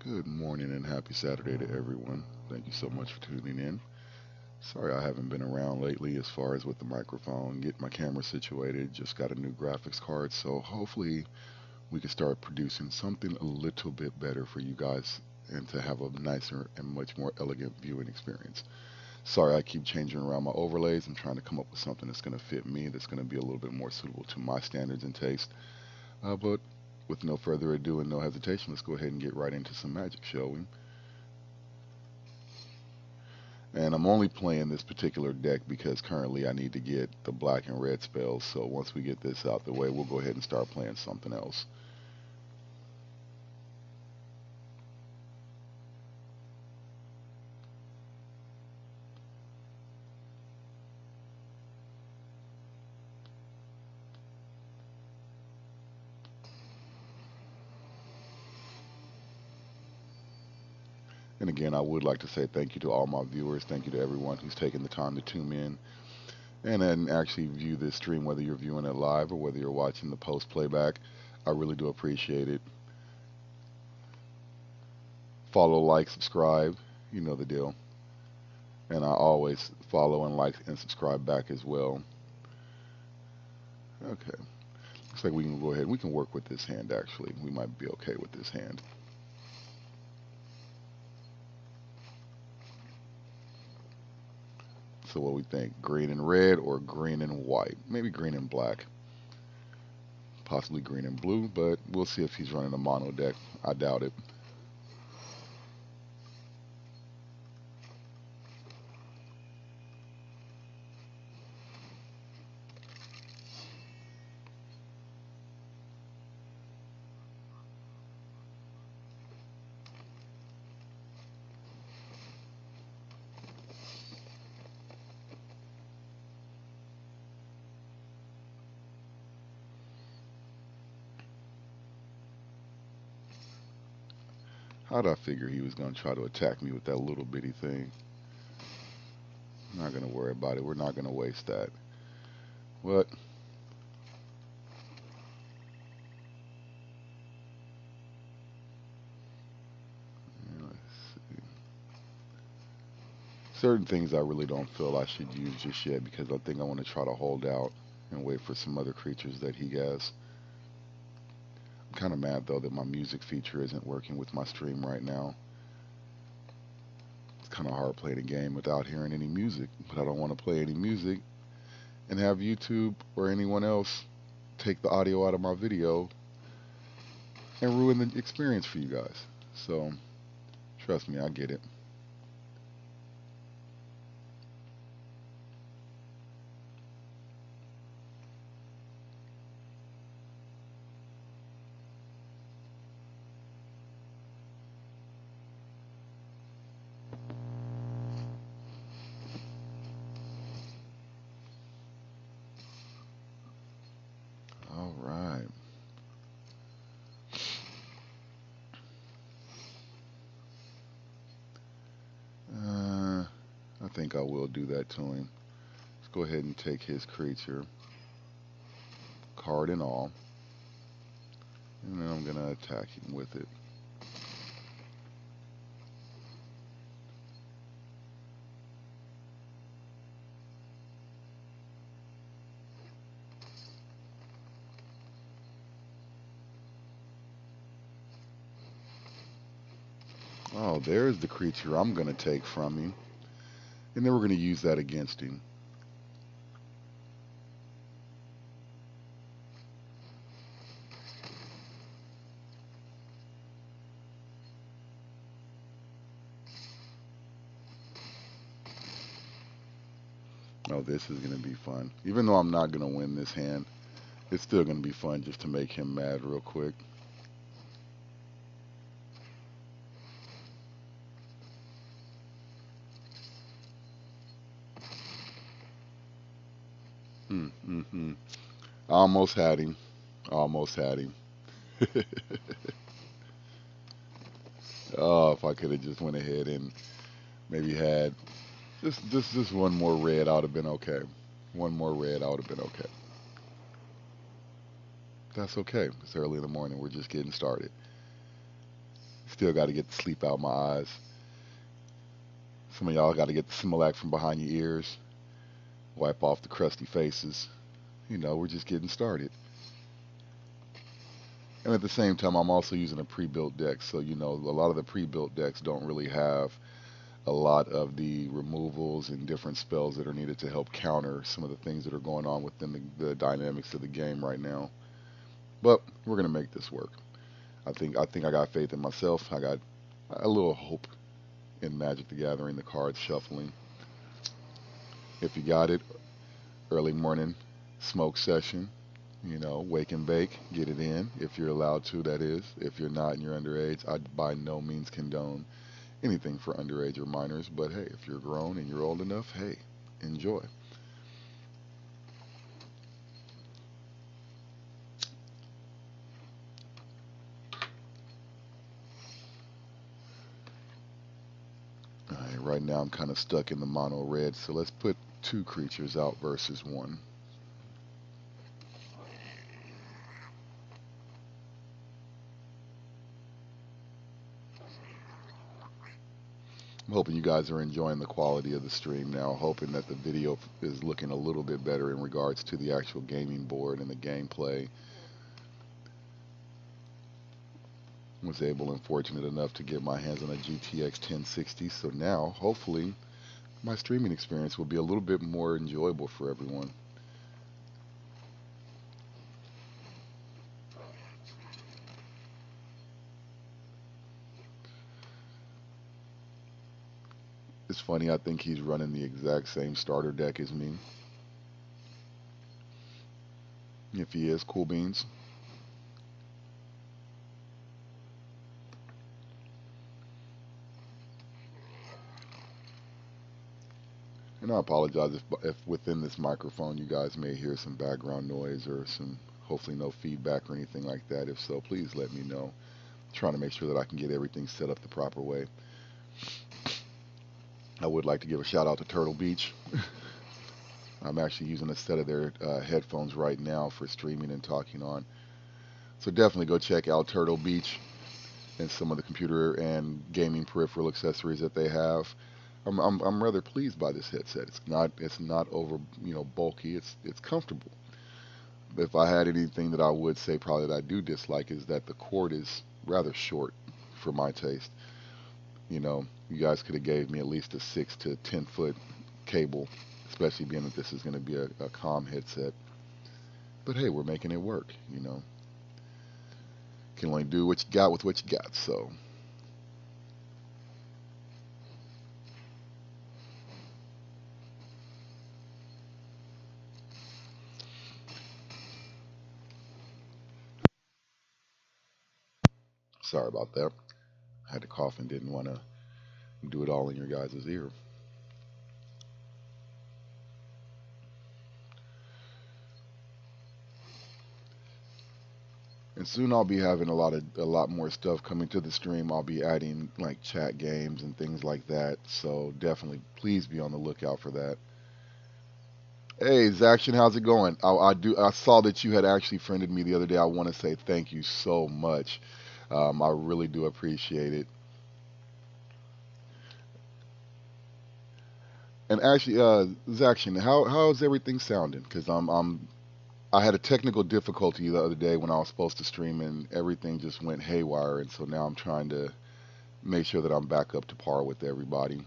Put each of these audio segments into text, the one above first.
Good morning and happy Saturday to everyone. Thank you so much for tuning in. Sorry I haven't been around lately as far as with the microphone, get my camera situated, just got a new graphics card, so hopefully we can start producing something a little bit better for you guys and to have a nicer and much more elegant viewing experience. Sorry I keep changing around my overlays. I'm trying to come up with something that's going to fit me, that's going to be a little bit more suitable to my standards and taste. But with no further ado and no hesitation, let's go ahead and get right into some magic, shall we? And I'm only playing this particular deck because currently I need to get the black and red spells. So once we get this out the way, we'll go ahead and start playing something else. And again, I would like to say thank you to all my viewers. Thank you to everyone who's taken the time to tune in and actually view this stream, whether you're viewing it live or whether you're watching the post playback. I really do appreciate it. Follow, like, subscribe. You know the deal. And I always follow and like and subscribe back as well. Okay. Looks like we can go ahead. We can work with this hand, actually. We might be okay with this hand. So what we think? Green and red or green and white? Maybe green and black. Possibly green and blue, but we'll see if he's running a mono deck. I doubt it. How'd I figure he was going to try to attack me with that little bitty thing? I'm not going to worry about it. We're not going to waste that. But certain things I really don't feel I should use just yet because I think I want to try to hold out and wait for some other creatures that he has. I'm kind of mad though that my music feature isn't working with my stream right now. It's kind of hard playing a game without hearing any music, but I don't want to play any music and have YouTube or anyone else take the audio out of my video and ruin the experience for you guys. So, trust me, I get it. All right. I think I will do that to him. Let's go ahead and take his creature, card and all, and then I'm going to attack him with it. Oh, there's the creature I'm going to take from him. And then we're going to use that against him. Oh, this is going to be fun. Even though I'm not going to win this hand, it's still going to be fun just to make him mad real quick. Mm-hmm. Almost had him. Almost had him. Oh, if I could have just went ahead and maybe had just one more red, I would have been okay. One more red, I would have been okay. That's okay. It's early in the morning. We're just getting started. Still got to get the sleep out my eyes. Some of y'all got to get the Similac from behind your ears. Wipe off the crusty faces. We're just getting started. And at the same time, I'm also using a pre-built deck. So, a lot of the pre-built decks don't really have a lot of the removals and different spells that are needed to help counter some of the things that are going on within the dynamics of the game right now. But we're going to make this work. I think I got faith in myself. I got a little hope in Magic the Gathering, the cards shuffling. If you got it, early morning smoke session, wake and bake, get it in if you're allowed to, that is. If you're not and you're underage, I by no means condone anything for underage or minors, but hey, if you're grown and you're old enough, hey, enjoy. Alright, right now I'm kind of stuck in the mono red, so let's put 2 creatures out versus 1. I'm hoping you guys are enjoying the quality of the stream now, hoping that the video is looking a little bit better in regards to the actual gaming board and the gameplay. Was able and fortunate enough to get my hands on a GTX 1060, so now hopefully my streaming experience will be a little bit more enjoyable for everyone. It's funny, I think he's running the exact same starter deck as me. If he is, cool beans. And I apologize if within this microphone you guys may hear some background noise or some, hopefully no feedback or anything like that. If so, please let me know. I'm trying to make sure that I can get everything set up the proper way. I would like to give a shout out to Turtle Beach. I'm actually using a set of their headphones right now for streaming and talking on. So definitely go check out Turtle Beach and some of the computer and gaming peripheral accessories that they have. I'm rather pleased by this headset. It's not over bulky. It's comfortable. If I had anything that I would say probably that I do dislike is that the cord is rather short for my taste. You guys could have gave me at least a 6 to 10 foot cable, especially being that this is going to be a comm headset. But hey, we're making it work. Can only do what you got with what you got. So. Sorry about that. I had to cough and didn't want to do it all in your guys' ear. And soon I'll be having a lot more stuff coming to the stream. I'll be adding like chat games and things like that. So definitely, please be on the lookout for that. Hey, Zaction, how's it going? I saw that you had actually friended me the other day. I want to say thank you so much. I really do appreciate it. And actually, Zaction, how's everything sounding? Because I had a technical difficulty the other day when I was supposed to stream, and everything just went haywire. And so now I'm trying to make sure that I'm back up to par with everybody.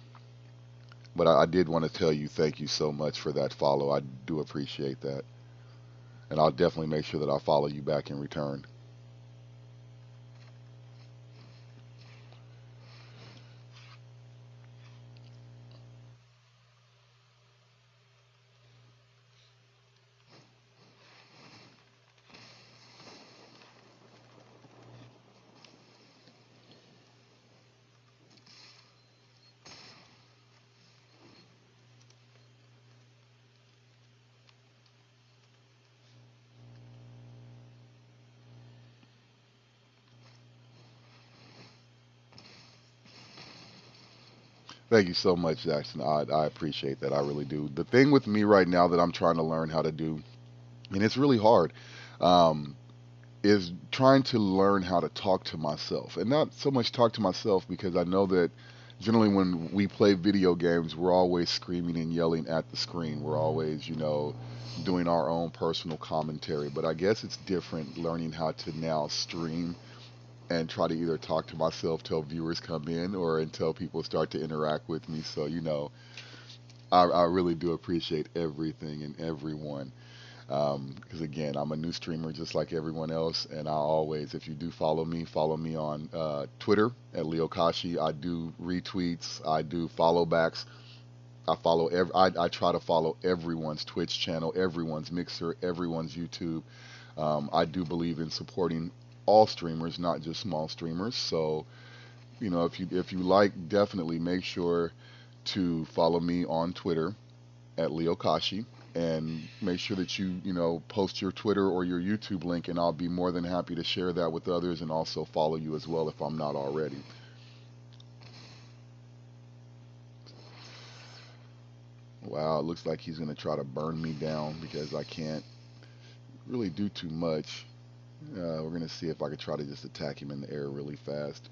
But I did want to tell you thank you so much for that follow. I do appreciate that. And I'll definitely make sure that I follow you back in return. Thank you so much, Jackson. I appreciate that. I really do. The thing with me right now that I'm trying to learn how to do, and it's really hard. Um, is trying to learn how to talk to myself, and not so much talk to myself because I know that generally when we play video games, we're always screaming and yelling at the screen. We're always, doing our own personal commentary. But I guess it's different learning how to now stream and try to either talk to myself till viewers come in or until people start to interact with me. So, I really do appreciate everything and everyone. Because again, I'm a new streamer just like everyone else, and I always, if you do follow me on Twitter at Leo Kashi. I do retweets, I do follow backs. I try to follow everyone's Twitch channel, everyone's Mixer, everyone's YouTube. I do believe in supporting all streamers, not just small streamers. So, if you like, definitely make sure to follow me on Twitter at Leo Kashi, and make sure that you post your Twitter or your YouTube link, and I'll be more than happy to share that with others and also follow you as well if I'm not already. Wow, it looks like he's going to try to burn me down because I can't really do too much. We're going to see if I could try to just attack him in the air really fast.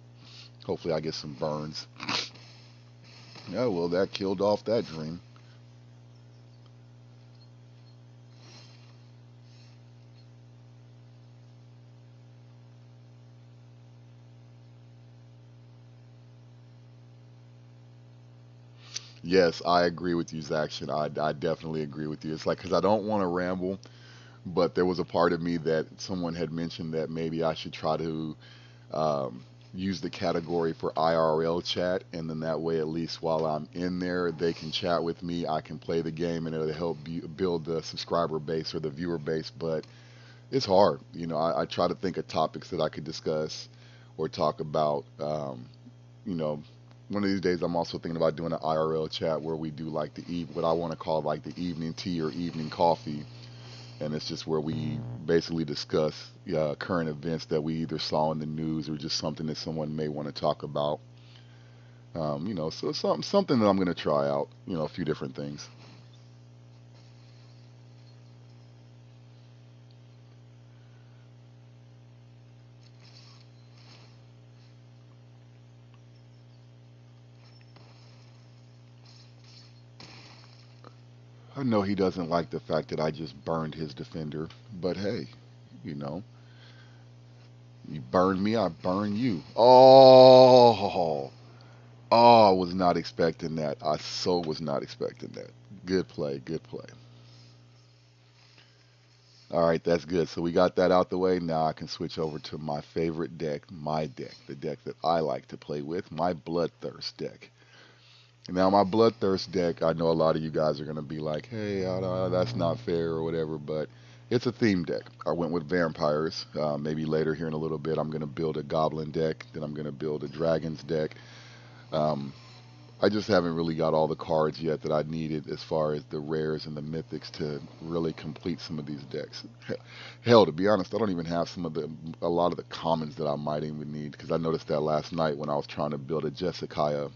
Hopefully I get some burns. Yeah, well, that killed off that dream. Yes, I agree with you, Zaction. I definitely agree with you. It's like, because I don't want to ramble, but there was a part of me that someone had mentioned that maybe I should try to um, use the category for IRL chat, and then that way, at least while I'm in there, they can chat with me. I can play the game, and it'll help build the subscriber base or the viewer base. But it's hard. I try to think of topics that I could discuss or talk about. You know, one of these days, I'm also thinking about doing an IRL chat where we do like what I want to call like the evening tea or evening coffee, and it's just where we basically discuss current events that we either saw in the news or just something that someone may want to talk about. So it's something that I'm going to try out. A few different things. I know he doesn't like the fact that I just burned his defender, but hey, you know, you burned me, I burn you. Oh, I was not expecting that. I so was not expecting that. Good play, good play. All right, that's good. So we got that out the way. Now I can switch over to my favorite deck, my deck, the deck that I like to play with, my Bloodthirst deck. Now my Bloodthirst deck, I know a lot of you guys are going to be like, hey, that's not fair or whatever, but it's a theme deck. I went with vampires. Maybe later here in a little bit, I'm going to build a goblin deck. Then I'm going to build a dragons deck. Um, I just haven't really got all the cards yet that I needed as far as the rares and the mythics to really complete some of these decks. Hell, to be honest, I don't even have a lot of the commons that I might even need, because I noticed that last night when I was trying to build a Jessica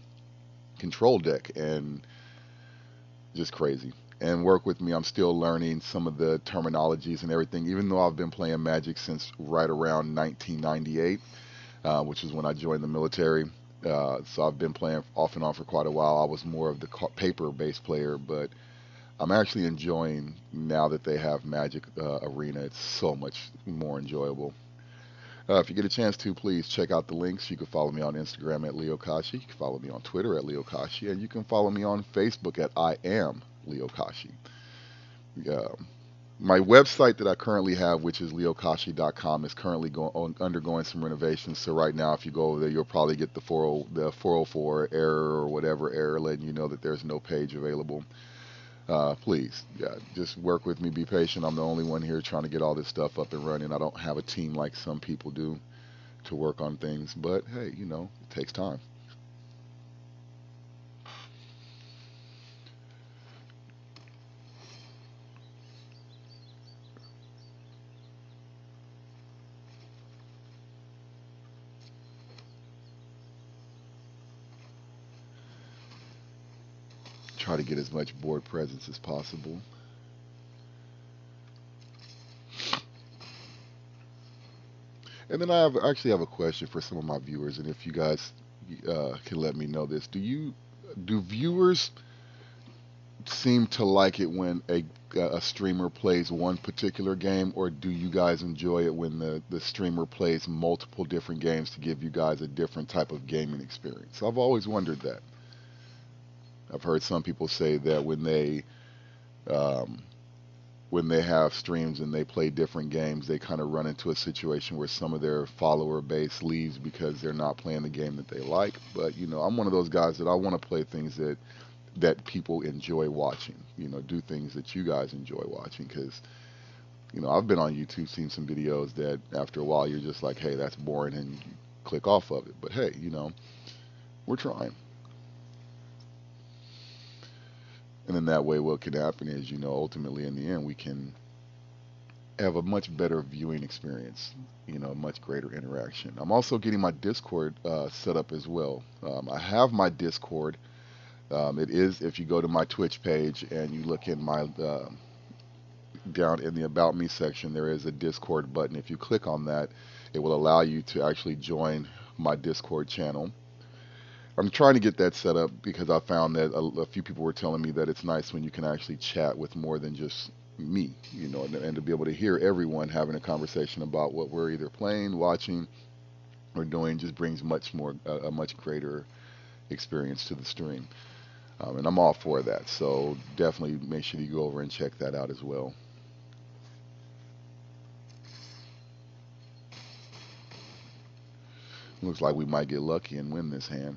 control deck, and just crazy. And work with me, I'm still learning some of the terminologies and everything, even though I've been playing Magic since right around 1998, which is when I joined the military. So I've been playing off and on for quite a while. I was more of the paper-based player, but I'm actually enjoying now that they have Magic Arena. It's so much more enjoyable. If you get a chance to, please check out the links. You can follow me on Instagram at Leo Kashi. You can follow me on Twitter at Leo Kashi. And you can follow me on Facebook at I am Leo Kashi. Um, my website that I currently have, which is leokashi.com, is currently undergoing some renovations. So right now, if you go over there, you'll probably get the 404 error or whatever error letting you know that there's no page available. Please, yeah, just work with me. Be patient. I'm the only one here trying to get all this stuff up and running. I don't have a team like some people do to work on things, but hey, it takes time. Try to get as much board presence as possible. And then actually have a question for some of my viewers, and if you guys can let me know this, do viewers seem to like it when a streamer plays one particular game, or do you guys enjoy it when the streamer plays multiple different games to give you guys a different type of gaming experience? I've always wondered that. I've heard some people say that um, when they have streams and they play different games, they kind of run into a situation where some of their follower base leaves because they're not playing the game that they like. But I'm one of those guys that I want to play things that people enjoy watching. Do things that you guys enjoy watching, because I've been on YouTube, seen some videos that after a while you're just like, hey, that's boring, and you click off of it. But hey, we're trying. And then that way, what can happen is, ultimately in the end, we can have a much better viewing experience, much greater interaction. I'm also getting my Discord set up as well. I have my Discord. It is, if you go to my Twitch page and you look in my down in the About Me section, there is a Discord button. If you click on that, it will allow you to actually join my Discord channel. I'm trying to get that set up because I found that a few people were telling me that it's nice when you can actually chat with more than just me, and to be able to hear everyone having a conversation about what we're either playing, watching, or doing just brings much more, a much greater experience to the stream. And I'm all for that. So definitely make sure you go over and check that out as well. Looks like we might get lucky and win this hand.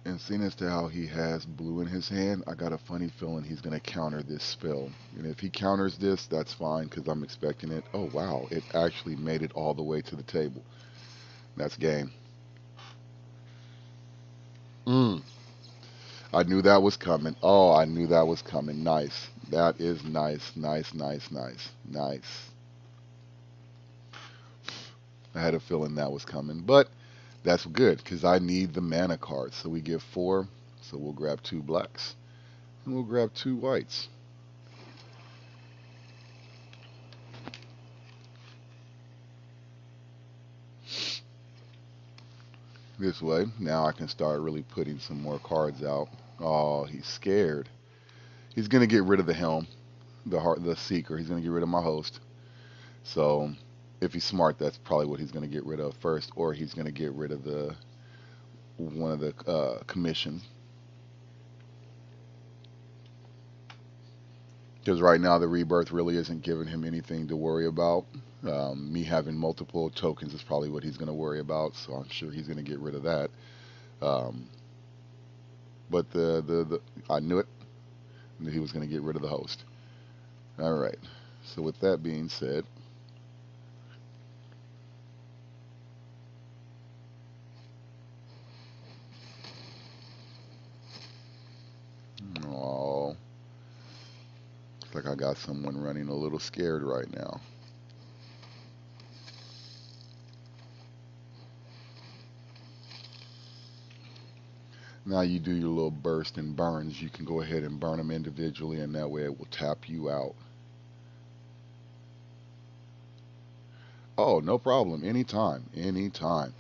And seeing as to how he has blue in his hand, I got a funny feeling he's going to counter this spell. And if he counters this, that's fine because I'm expecting it. Oh, wow. It actually made it all the way to the table. That's game. Mm. I knew that was coming. Oh, I knew that was coming. Nice. That is nice. Nice, nice, nice. Nice. I had a feeling that was coming. But that's good because I need the mana cards. So we get 4. So we'll grab 2 blacks. And we'll grab 2 whites. This way, now I can start really putting some more cards out. Oh, he's scared. He's going to get rid of the helm, the seeker. He's going to get rid of my host. So if he's smart, that's probably what he's going to get rid of first, or he's going to get rid of one of the commissions. Because right now the rebirth really isn't giving him anything to worry about. Me having multiple tokens is probably what he's going to worry about, so I'm sure he's going to get rid of that. Um, but I knew it. That he was going to get rid of the host. All right. So with that being said, oh, looks like I got someone running a little scared right now. Now you do your little burst and burns. You can go ahead and burn them individually, and that way it will tap you out. Oh, no problem. Anytime. Anytime.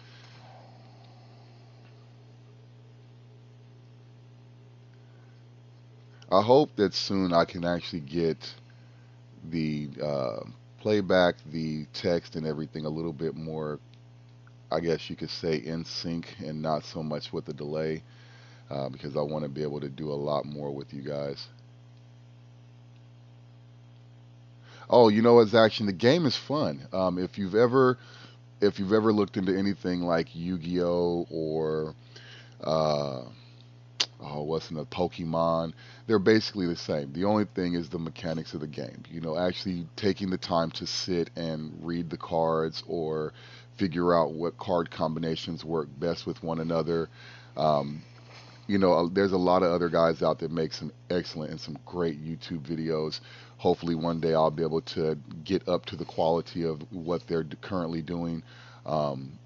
I hope that soon I can actually get the playback, the text, and everything a little bit more, I guess you could say, in sync and not so much with the delay, because I want to be able to do a lot more with you guys. Oh, it's actually, the game is fun. If you've ever looked into anything like Yu-Gi-Oh or uh, oh, what's in the Pokemon, they're basically the same. The only thing is the mechanics of the game. Actually taking the time to sit and read the cards or figure out what card combinations work best with one another. Um, there's a lot of other guys out there make some excellent and some great YouTube videos. Hopefully one day I'll be able to get up to the quality of what they're currently doing. Um,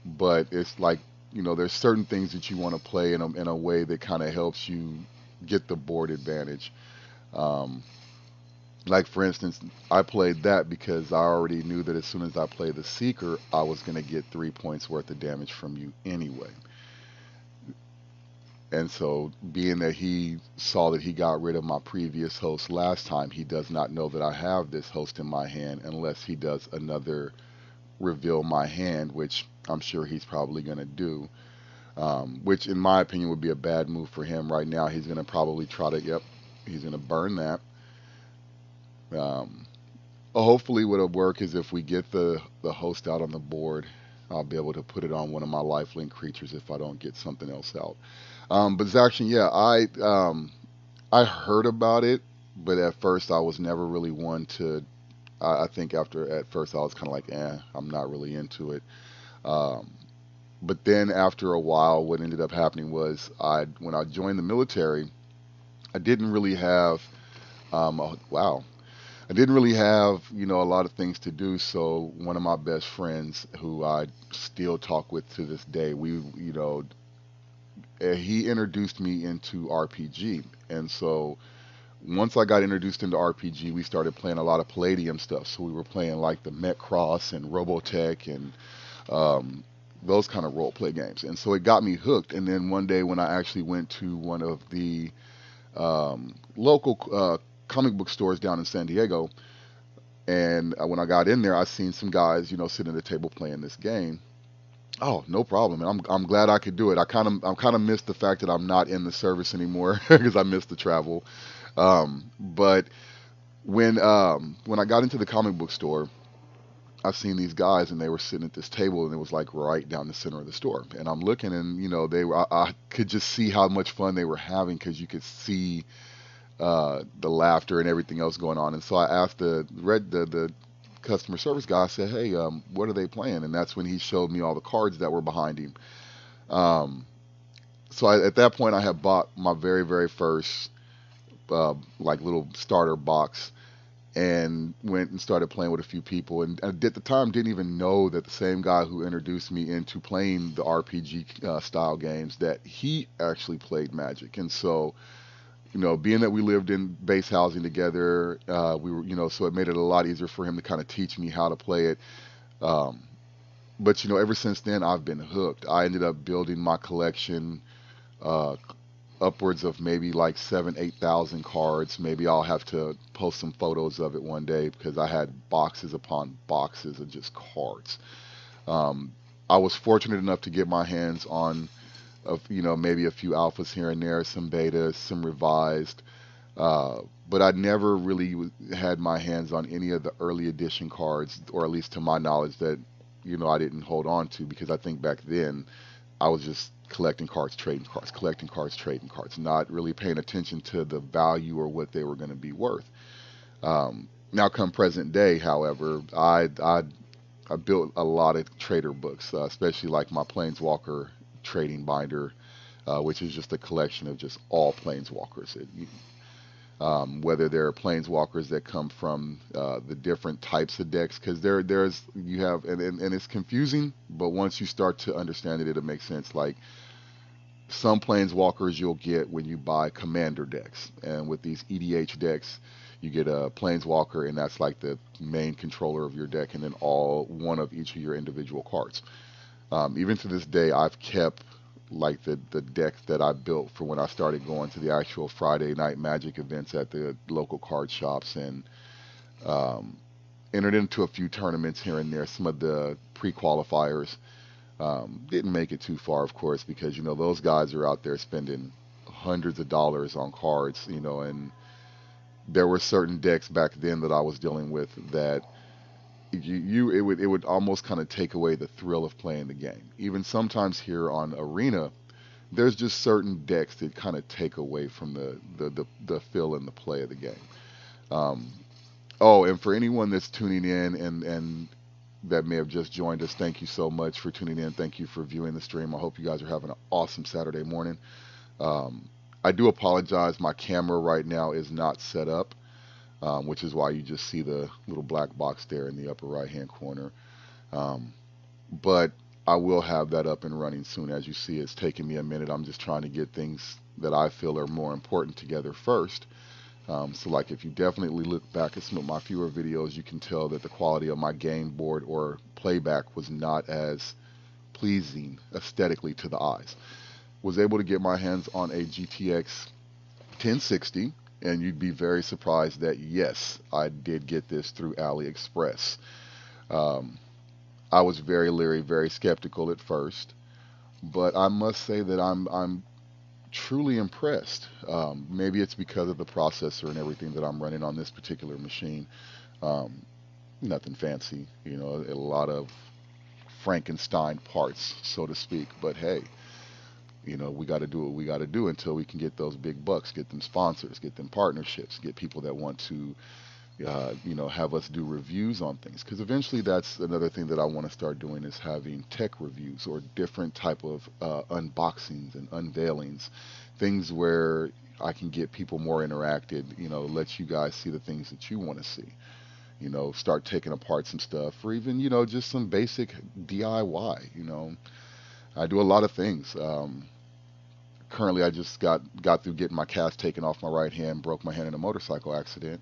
but it's like, there's certain things that you want to play in a way that kind of helps you get the board advantage. Um, like for instance, I played that because I already knew that as soon as I play the Seeker, I was going to get 3 points worth of damage from you anyway. And so, being that he saw that he got rid of my previous host last time, he does not know that I have this host in my hand unless he does another reveal my hand, which I'm sure he's probably going to do. Which, in my opinion, would be a bad move for him right now. He's going to probably try to, yep, he's going to burn that. Um, Hopefully, what'll work is if we get the host out on the board, I'll be able to put it on one of my lifelink creatures if I don't get something else out. But Zaction, yeah, I heard about it, but at first I was never really one to. I think after at first I was kind of like, I'm not really into it. Um, but then after a while, what ended up happening was when I joined the military, I didn't really have. Wow, I didn't really have, a lot of things to do. So one of my best friends, who I still talk with to this day, he introduced me into RPG, and so once I got introduced into RPG, we started playing a lot of Palladium stuff. So we were playing like the Metcross and Robotech and um, those kind of role play games, and so it got me hooked. And then one day when I actually went to one of the local comic book stores down in San Diego, and when I got in there, I seen some guys, sitting at the table playing this game. Oh, no problem. And I'm glad I could do it. I kind of missed the fact that I'm not in the service anymore because I missed the travel. But when I got into the comic book store, I seen these guys and they were sitting at this table and it was like right down the center of the store. And I'm looking and I could just see how much fun they were having because you could see the laughter and everything else going on. And so I asked the customer service guy. I said, "Hey, what are they playing?" And that's when he showed me all the cards that were behind him. Um, at that point, I had bought my very very first like little starter box and went and started playing with a few people. And at the time, didn't even know that the same guy who introduced me into playing the RPG style games, that he actually played Magic. And so being that we lived in base housing together, we were, so it made it a lot easier for him to kind of teach me how to play it. Um, but ever since then, I've been hooked. I ended up building my collection, uh, upwards of maybe like 8,000 cards. Maybe I'll have to post some photos of it one day because I had boxes upon boxes of just cards. Um, I was fortunate enough to get my hands on of maybe a few alphas here and there, some betas, some revised. Uh, but I never really had my hands on any of the early edition cards, or at least to my knowledge that I didn't hold on to, because I think back then I was just collecting cards, trading cards, collecting cards, trading cards, not really paying attention to the value or what they were going to be worth. Now, come present day, however, I built a lot of trader books, especially like my Planeswalker trading binder, which is just a collection of just all planeswalkers. Whether they're planeswalkers that come from the different types of decks, because there's you have and it's confusing, but once you start to understand it, it'll make sense. Like some planeswalkers you'll get when you buy commander decks, and with these EDH decks, you get a planeswalker, and that's like the main controller of your deck, and then all one of each of your individual cards. Even to this day, I've kept like the deck that I built for when I started going to the actual Friday night Magic events at the local card shops, and um, entered into a few tournaments here and there. Some of the pre-qualifiers didn't make it too far, of course, because those guys are out there spending hundreds of dollars on cards, and there were certain decks back then that I was dealing with that it would almost kind of take away the thrill of playing the game. Even sometimes here on Arena, there's just certain decks that kind of take away from the feel and the play of the game. Um, oh, and for anyone that's tuning in and that may have just joined us, thank you so much for tuning in. Thank you for viewing the stream. I hope you guys are having an awesome Saturday morning. Um, I do apologize. My camera right now is not set up. which is why you just see the little black box there in the upper right hand corner. Um, but I will have that up and running soon. As you see, it's taking me a minute. I'm just trying to get things that I feel are more important together first. So like if you definitely look back at some of my fewer videos, you can tell that the quality of my game board or playback was not as pleasing aesthetically to the eyes. Was able to get my hands on a GTX 1060, and you'd be very surprised that yes, I did get this through AliExpress. Um, I was very leery, very skeptical at first, but I must say that I'm truly impressed. Maybe it's because of the processor and everything that I'm running on this particular machine. Um, Nothing fancy, a lot of Frankenstein parts, so to speak. But hey, we got to do what we got to do until we can get those big bucks, get them sponsors, get them partnerships, get people that want to have us do reviews on things. Because eventually, that's another thing that I want to start doing is having tech reviews or different type of unboxings and unveilings, things where I can get people more interacted. Let you guys see the things that you want to see. Start taking apart some stuff, or even just some basic DIY. I do a lot of things. Currently, I just got through getting my cast taken off my right hand, broke my hand in a motorcycle accident.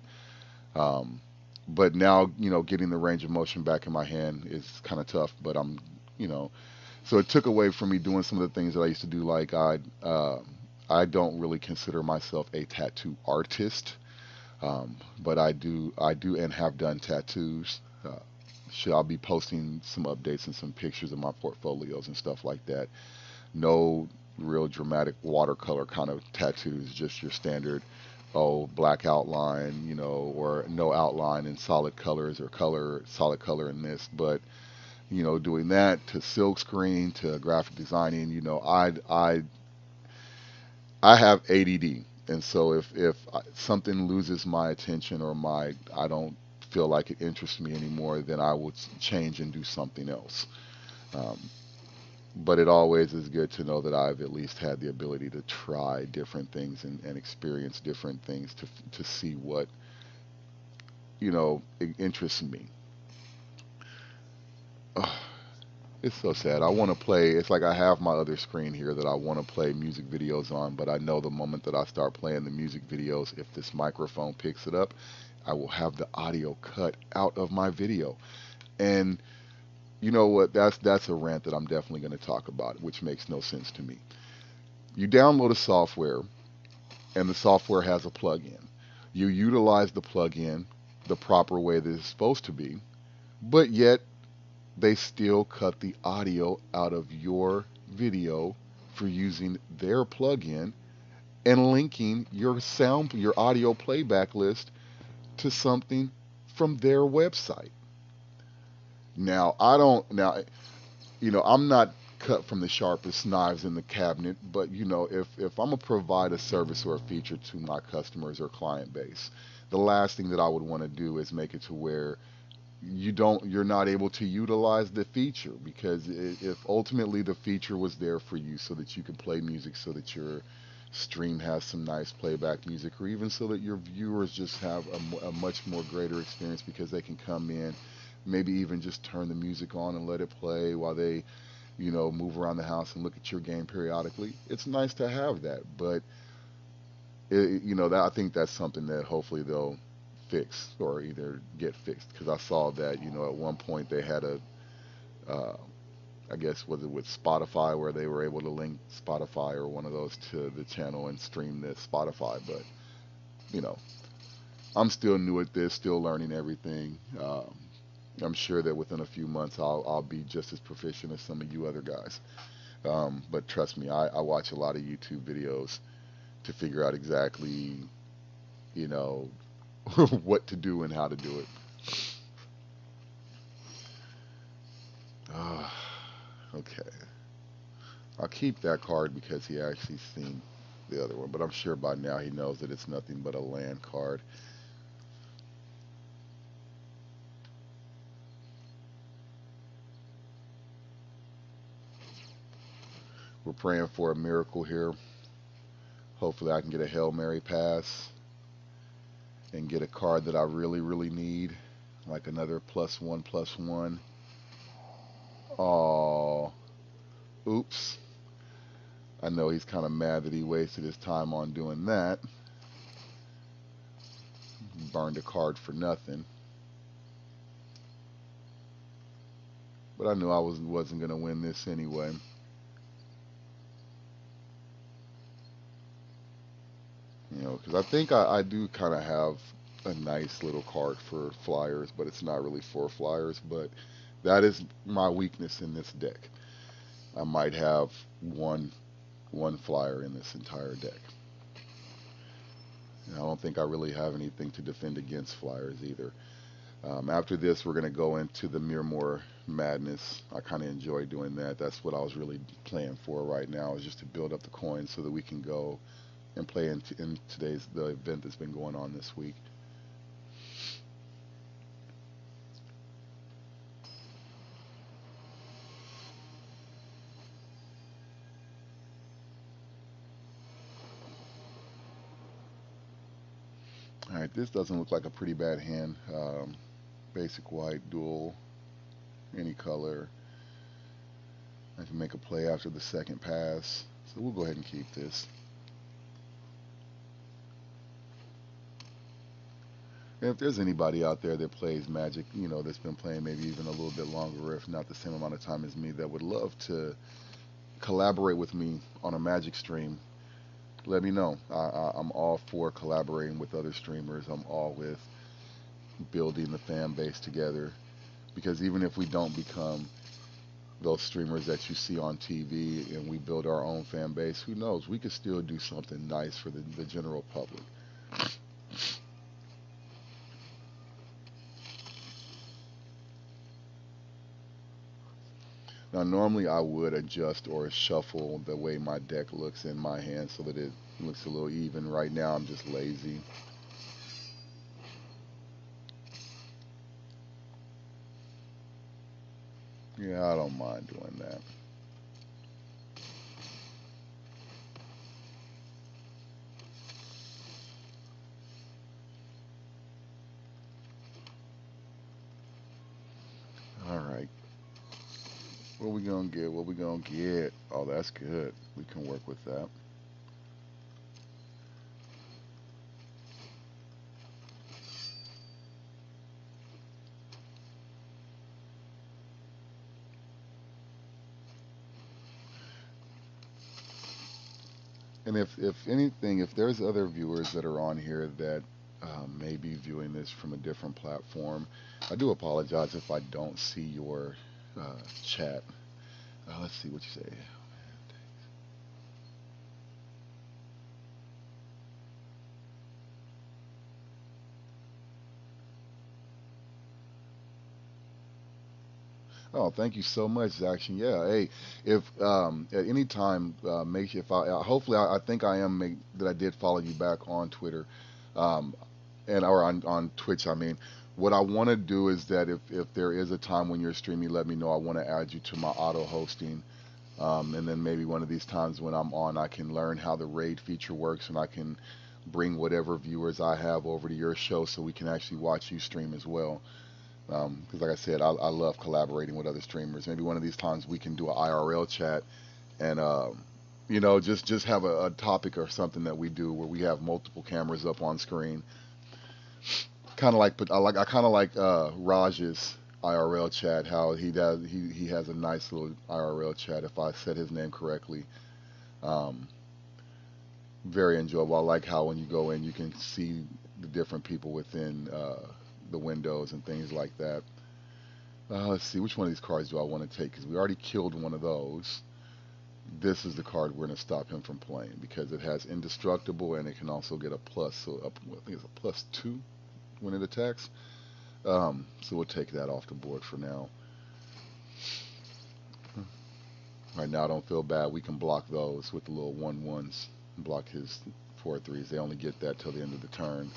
Um, but now, getting the range of motion back in my hand is kind of tough. But you know, so it took away from me doing some of the things that I used to do. Like I don't really consider myself a tattoo artist, but I do and have done tattoos. I'll be posting some updates and some pictures of my portfolios and stuff like that. No real dramatic watercolor kind of tattoos, just your standard, black outline, or no outline in solid colors or solid color in this. But, doing that to silk screen to graphic designing, I have ADD. And so if something loses my attention or I don't feel like it interests me anymore, then I would change and do something else. Um, but it always is good to know that I've at least had the ability to try different things and experience different things to see what interests me. Ugh, it's so sad. I want to play. It's like I have my other screen here that I want to play music videos on, but I know the moment that I start playing the music videos, if this microphone picks it up, I will have the audio cut out of my video. And you know what? That's a rant that I'm definitely going to talk about, which makes no sense to me. You download a software, and the software has a plugin. You utilize the plugin the proper way that it's supposed to be, but yet they still cut the audio out of your video for using their plugin and linking your audio playback list to something from their website. Now, I don't now I'm not cut from the sharpest knives in the cabinet, but if I'm gonna provide a service or a feature to my customers or client base, the last thing that I would want to do is make it to where you're not able to utilize the feature, because if ultimately the feature was there for you so that you can play music, so that your stream has some nice playback music, or even so that your viewers just have a much more greater experience because they can come in, maybe even just turn the music on and let it play while they move around the house and look at your game periodically. It's nice to have that, but that I think that's something that hopefully they'll fix or either get fixed, because I saw that at one point they had uh, I guess was it with Spotify, where they were able to link Spotify or one of those to the channel and stream this Spotify. But you know I'm still new at this, still learning everything. I'm sure that within a few months I'll be just as proficient as some of you other guys. But trust me, I watch a lot of YouTube videos to figure out exactly, you know, what to do and how to do it. Uh, okay. I'll keep that card because he actually seen the other one, but I'm sure by now he knows that it's nothing but a land card. We're praying for a miracle here. Hopefully I can get a Hail Mary pass. and get a card that I really, really need, like another +1/+1. Oh, oops. I know he's kind of mad that he wasted his time on doing that. Burned a card for nothing. But I knew I wasn't going to win this anyway. You know, because I think I do kind of have a nice little card for flyers, but it's not really for flyers. But that is my weakness in this deck. I might have one flyer in this entire deck. And I don't think I really have anything to defend against flyers either. After this, we're going to go into the Miramore Madness. I kind of enjoy doing that. That's what I was really playing for right now, is just to build up the coins so that we can go and play in today's the event that's been going on this week. All right, this doesn't look like a pretty bad hand. Basic white, dual, any color. I can make a play after the second pass. So we'll go ahead and keep this. And if there's anybody out there that plays Magic, you know, that's been playing maybe even a little bit longer, or if not the same amount of time as me, that would love to collaborate with me on a Magic stream, let me know. I'm all for collaborating with other streamers. I'm all with building the fan base together. Because even if we don't become those streamers that you see on TV and we build our own fan base, who knows? We could still do something nice for the general public. Now, normally I would adjust or shuffle the way my deck looks in my hand so that it looks a little even. Right now, I'm just lazy. Yeah, I don't mind doing that. All right. What we gonna get? What we gonna get? Oh, that's good. We can work with that. And if anything, if there's other viewers that are on here that may be viewing this from a different platform, I do apologize if I don't see your chat. Let's see what you say. Oh, thank you so much, Action. Yeah, hey, if at any time, make sure if hopefully I think I am that I did follow you back on Twitter, um, and or on Twitch. I mean, what I want to do is that if there is a time when you're streaming, let me know. I want to add you to my auto hosting, and then maybe one of these times when I'm on, I can learn how the raid feature works, and I can bring whatever viewers I have over to your show so we can actually watch you stream as well. Because like I said, I love collaborating with other streamers. Maybe one of these times we can do an IRL chat and you know, just have a topic or something that we do where we have multiple cameras up on screen. Kind of like, but I kind of like Raj's IRL chat. How he does, he has a nice little IRL chat. If I said his name correctly, um, very enjoyable. I like how when you go in, you can see the different people within the windows and things like that. Let's see, which one of these cards do I want to take? Because we already killed one of those. This is the card we're going to stop him from playing because it has indestructible and it can also get a plus. So up, I think it's a +2 when it attacks. So we'll take that off the board for now. Right now, I don't feel bad. We can block those with the little 1/1s. Block his 4/3s. They only get that till the end of the turn.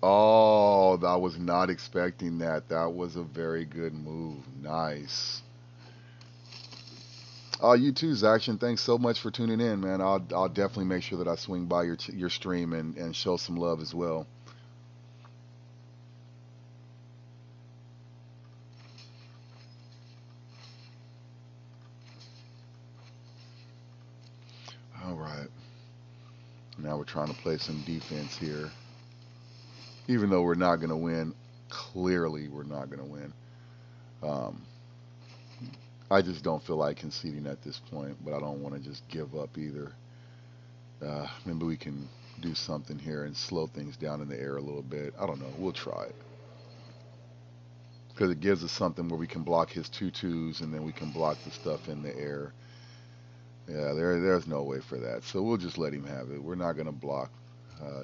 Oh, I was not expecting that. That was a very good move. Nice. You too, Zaction. Thanks so much for tuning in, man. I'll definitely make sure that I swing by your stream and show some love as well. Now we're trying to play some defense here. Even though we're not going to win, clearly we're not going to win. Um, I just don't feel like conceding at this point, but I don't want to just give up either. Maybe we can do something here and slow things down in the air a little bit. I don't know. We'll try it. Because it gives us something where we can block his 2-2s and then we can block the stuff in the air. Yeah, there's no way for that. So we'll just let him have it. We're not going to block.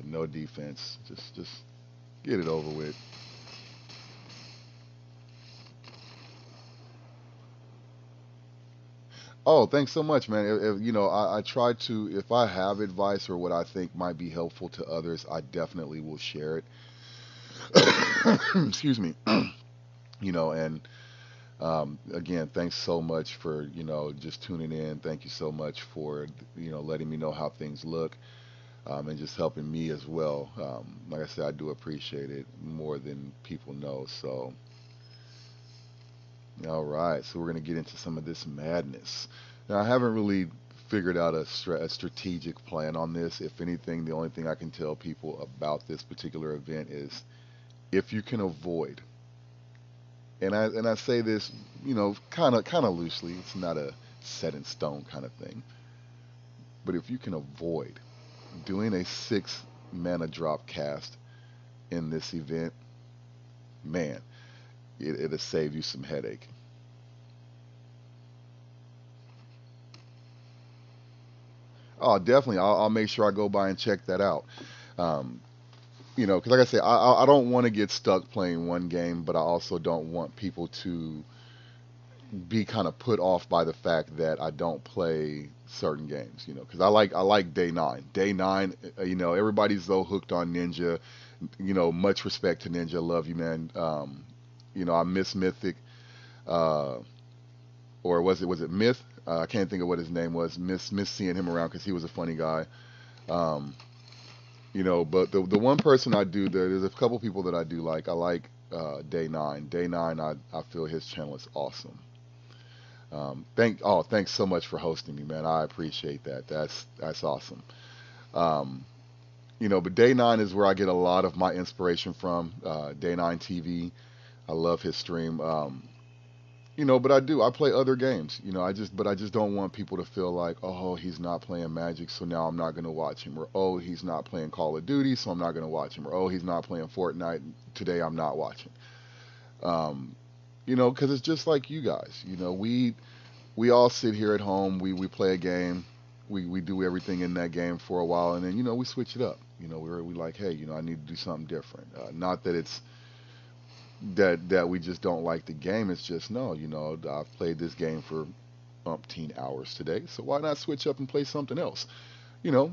No defense. Just get it over with. Oh, thanks so much, man. I try to, if I have advice or what I think might be helpful to others, I definitely will share it. Excuse me. And again, thanks so much for, just tuning in. Thank you so much for, letting me know how things look, and just helping me as well. Like I said, I do appreciate it more than people know. So, all right. So we're going to get into some of this madness. Now, I haven't really figured out a strategic plan on this. If anything, the only thing I can tell people about this particular event is if you can avoid, and I say this, kind of loosely. It's not a set in stone kind of thing. But if you can avoid doing a 6 mana drop cast in this event, man, it'll save you some headache. Oh, definitely. I'll make sure I go by and check that out. Um, because like I say, I don't want to get stuck playing one game, but I also don't want people to be kind of put off by the fact that I don't play certain games. Because I like day nine. Day nine, everybody's so hooked on Ninja. Much respect to Ninja. Love you, man. I miss Mythic. Uh, or was it Myth? I can't think of what his name was. Miss seeing him around because he was a funny guy. Um, but the one person I do there's a couple people that I do like. I like Day Nine. Day Nine, I feel his channel is awesome. Thanks so much for hosting me, man. I appreciate that. That's awesome. Um, but Day Nine is where I get a lot of my inspiration from. Day Nine TV. I love his stream. But I play other games. But I just don't want people to feel like, oh, he's not playing Magic, so now I'm not gonna watch him, or oh, he's not playing Call of Duty, so I'm not gonna watch him, or oh, he's not playing Fortnite today, I'm not watching. Um, because it's just like you guys. We all sit here at home, we play a game, we do everything in that game for a while, and then we switch it up. We like, hey, I need to do something different. Not that it's that we just don't like the game. It's just no, I've played this game for umpteen hours today, so why not switch up and play something else? You know,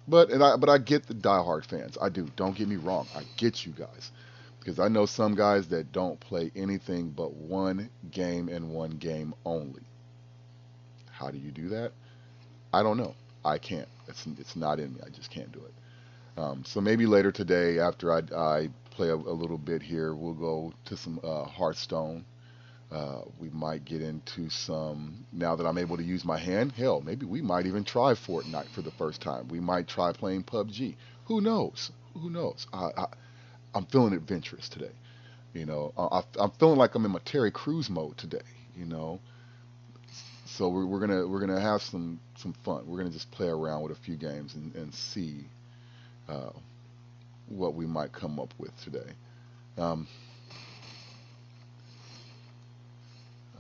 but I get the diehard fans. I do. Don't get me wrong. I get you guys because I know some guys that don't play anything but one game and one game only. How do you do that? I don't know. I can't. It's not in me. I just can't do it. So maybe later today, after I play a little bit here, we'll go to some Hearthstone. We might get into some, now that I'm able to use my hand, hell, maybe we might even try Fortnite for the first time. We might try playing PUBG. Who knows? Who knows? I'm feeling adventurous today. I'm feeling like I'm in my Terry Crews mode today. You know, so we're gonna have some fun. We're gonna just play around with a few games and see uh, what we might come up with today. Um,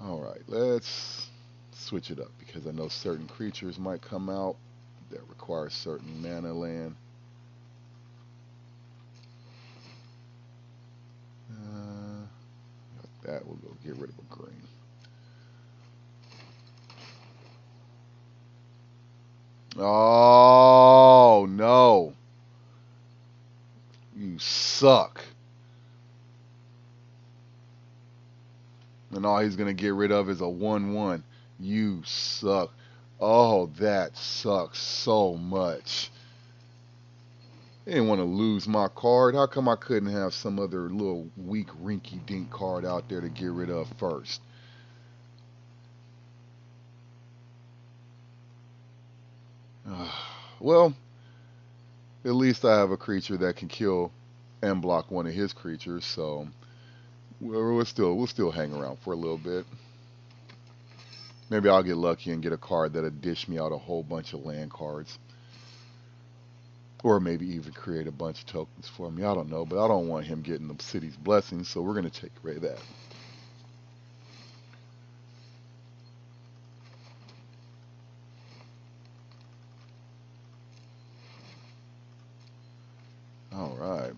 all right, let's switch it up because I know certain creatures might come out that require certain mana land. Uh, that will go get rid of a green. Oh no, you suck. And all he's gonna get rid of is a 1/1. You suck. Oh, that sucks so much. I didn't want to lose my card. How come I couldn't have some other little weak rinky dink card out there to get rid of first? Well, At least I have a creature that can kill and block one of his creatures, so we'll still hang around for a little bit. Maybe I'll get lucky and get a card that'll dish me out a whole bunch of land cards. Or maybe even create a bunch of tokens for me. I don't know, but I don't want him getting the city's blessings, so we're going to take away that. All right.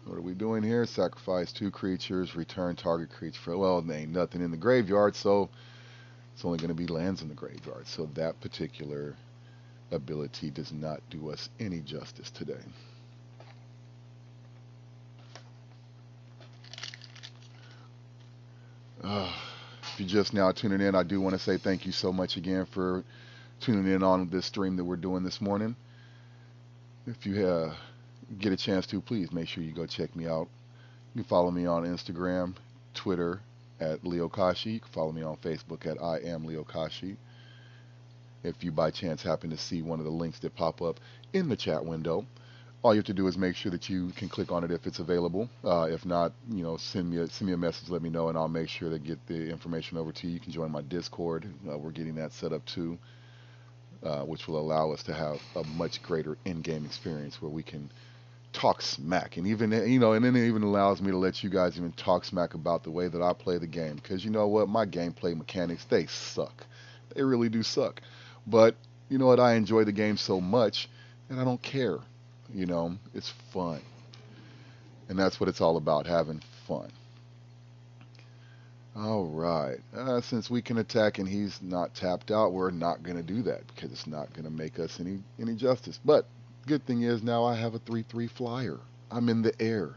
What are we doing here? Sacrifice 2 creatures, return target creature for, well, there ain't nothing in the graveyard, so it's only going to be lands in the graveyard. So that particular ability does not do us any justice today. If you're just now tuning in, I do want to say thank you so much again for tuning in on this stream that we're doing this morning. If you get a chance to, please make sure you go check me out. You can follow me on Instagram, Twitter at Leo Kashi. You can follow me on Facebook at I am Leo Kashi. If you by chance happen to see one of the links that pop up in the chat window, all you have to do is make sure that you can click on it if it's available. If not, send me a message, let me know, and I'll make sure to get the information over to you. You can join my Discord. We're getting that set up too, which will allow us to have a much greater in-game experience where we can talk smack, and even and then it even allows me to let you guys even talk smack about the way that I play the game, because you know what, my gameplay mechanics, they suck. They really do suck. But you know what, I enjoy the game so much and I don't care. It's fun. And that's what it's all about, having fun. All right. Since we can attack and he's not tapped out, we're not going to do that because it's not going to make us any justice. But good thing is now I have a 3/3 flyer. I'm in the air.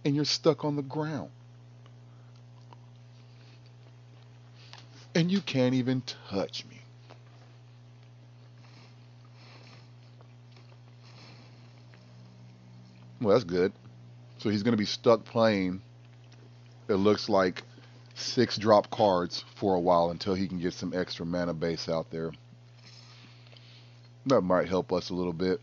And you're stuck on the ground. And you can't even touch me. Well, that's good. So he's going to be stuck playing, it looks like, 6 drop cards for a while until he can get some extra mana base out there. That might help us a little bit.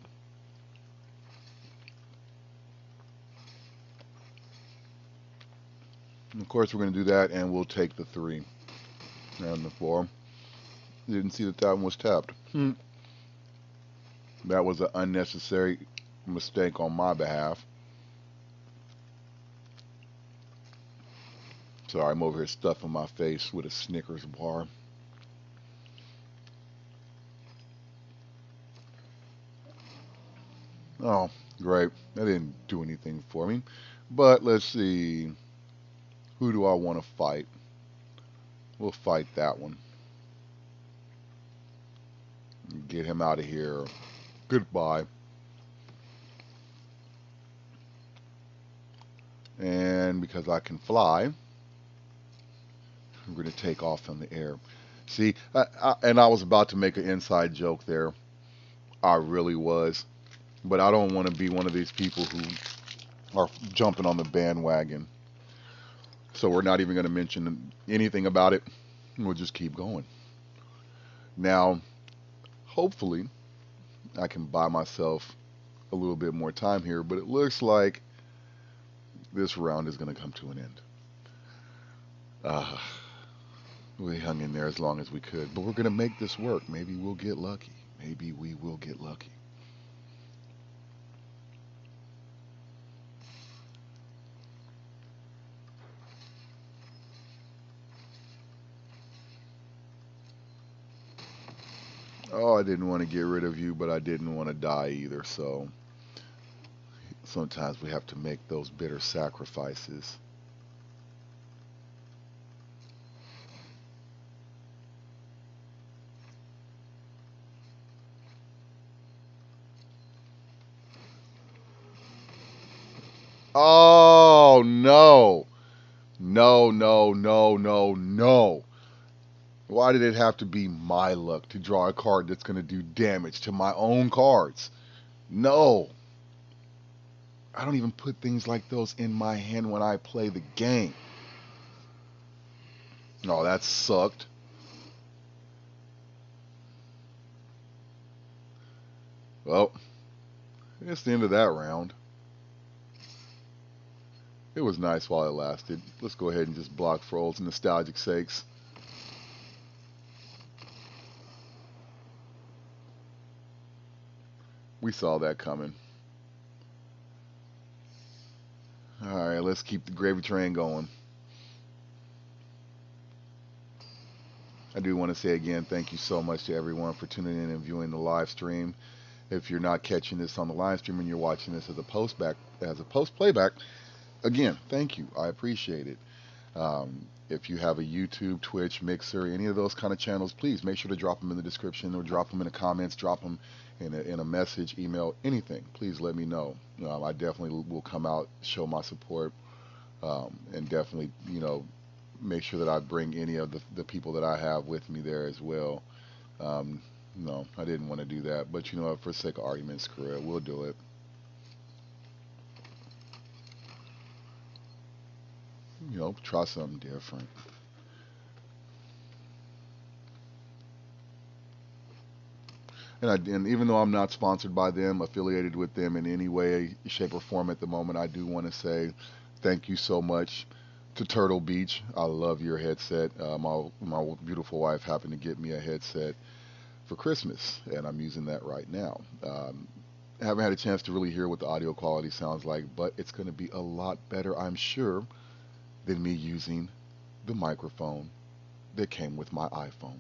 And of course, we're going to do that, and we'll take the 3 and the 4. Didn't see that one was tapped. That was an unnecessary mistake on my behalf. Sorry, I'm over here stuffing my face with a Snickers bar. Oh, great. That didn't do anything for me. But let's see. Who do I want to fight? We'll fight that one. Get him out of here. Goodbye. And because I can fly, I'm going to take off in the air. See, and I was about to make an inside joke there. I really was. But I don't want to be one of these people who are jumping on the bandwagon. So we're not even going to mention anything about it. We'll just keep going. Now, hopefully, I can buy myself a little bit more time here, but it looks like this round is going to come to an end. We hung in there as long as we could, but we're going to make this work. Maybe we'll get lucky. Maybe we will get lucky. Oh, I didn't want to get rid of you, but I didn't want to die either, so sometimes we have to make those bitter sacrifices. Oh, no. No, no, no, no, no. Why did it have to be my luck to draw a card that's going to do damage to my own cards? No. I don't even put things like those in my hand when I play the game. No, that sucked. Well, it's the end of that round. It was nice while it lasted. Let's go ahead and just block for old nostalgic sakes. We saw that coming. Alright, let's keep the gravy train going. I do want to say again, thank you so much to everyone for tuning in and viewing the live stream. If you're not catching this on the live stream and you're watching this as a post playback, again, thank you. I appreciate it. If you have a YouTube, Twitch, Mixer, any of those kind of channels, please make sure to drop them in the description or drop them in the comments, drop them in a message, email, anything. Please let me know. I definitely will come out, show my support, and definitely, make sure that I bring any of the people that I have with me there as well. No, I didn't want to do that, but you know what, for sake of argument, screw it, we'll do it. Try something different. And even though I'm not sponsored by them, affiliated with them in any way, shape, or form at the moment, I do want to say thank you so much to Turtle Beach. I love your headset. My beautiful wife happened to get me a headset for Christmas, and I'm using that right now. I haven't had a chance to really hear what the audio quality sounds like, but it's going to be a lot better, I'm sure, than me using the microphone that came with my iPhone.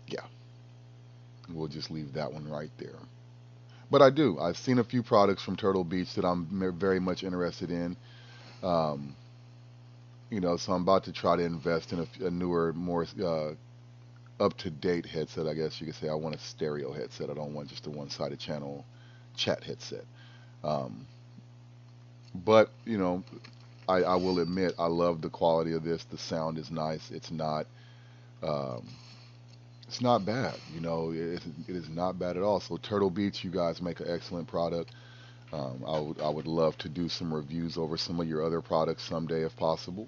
Yeah, we'll just leave that one right there. But I've seen a few products from Turtle Beach that I'm very much interested in. Um, so I'm about to try to invest in a newer, more up-to-date headset, I guess you could say. I want a stereo headset. I don't want just a one-sided channel chat headset. Um, but, I will admit I love the quality of this. The sound is nice. Um, it's not bad. It is not bad at all. So Turtle Beach, you guys make an excellent product. I would love to do some reviews over some of your other products someday if possible.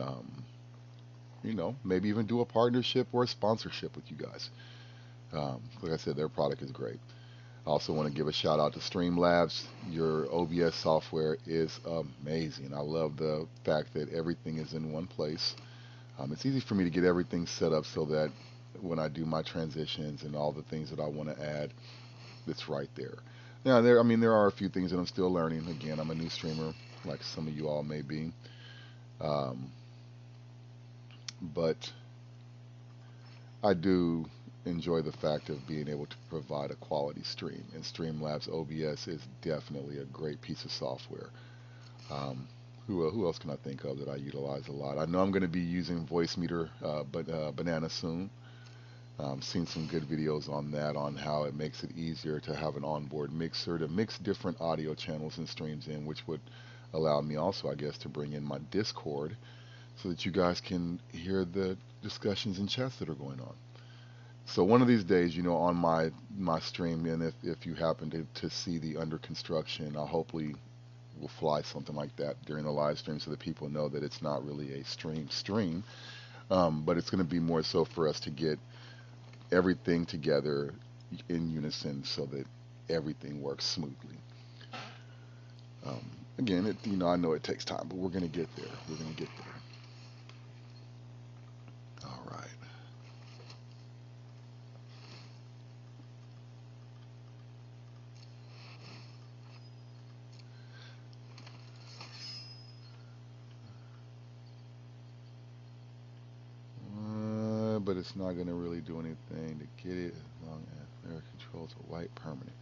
Um, maybe even do a partnership or a sponsorship with you guys. Like I said, their product is great. I also want to give a shout out to Streamlabs. Your OBS software is amazing. I love the fact that everything is in one place. It's easy for me to get everything set up so that when I do my transitions and all the things that I want to add, it's right there. Now, there are a few things that I'm still learning. Again, I'm a new streamer, like some of you all may be. Um, but I do enjoy the fact of being able to provide a quality stream, and Streamlabs OBS is definitely a great piece of software. Um, who else can I think of that I utilize a lot? I know I'm going to be using Voicemeeter, but Banana soon. Seen some good videos on that, on how it makes it easier to have an onboard mixer to mix different audio channels and streams in, which would allow me also, I guess, to bring in my Discord so that you guys can hear the discussions and chats that are going on. So one of these days, on my stream, and if you happen to see the under construction, I'll hopefully will fly something like that during the live stream so that people know that it's not really a stream, but it's going to be more so for us to get everything together in unison so that everything works smoothly. Um, Again, I know it takes time, but we're going to get there. We're going to get there. All right. But it's not going to really do anything to get it as long as there controls a white permanent.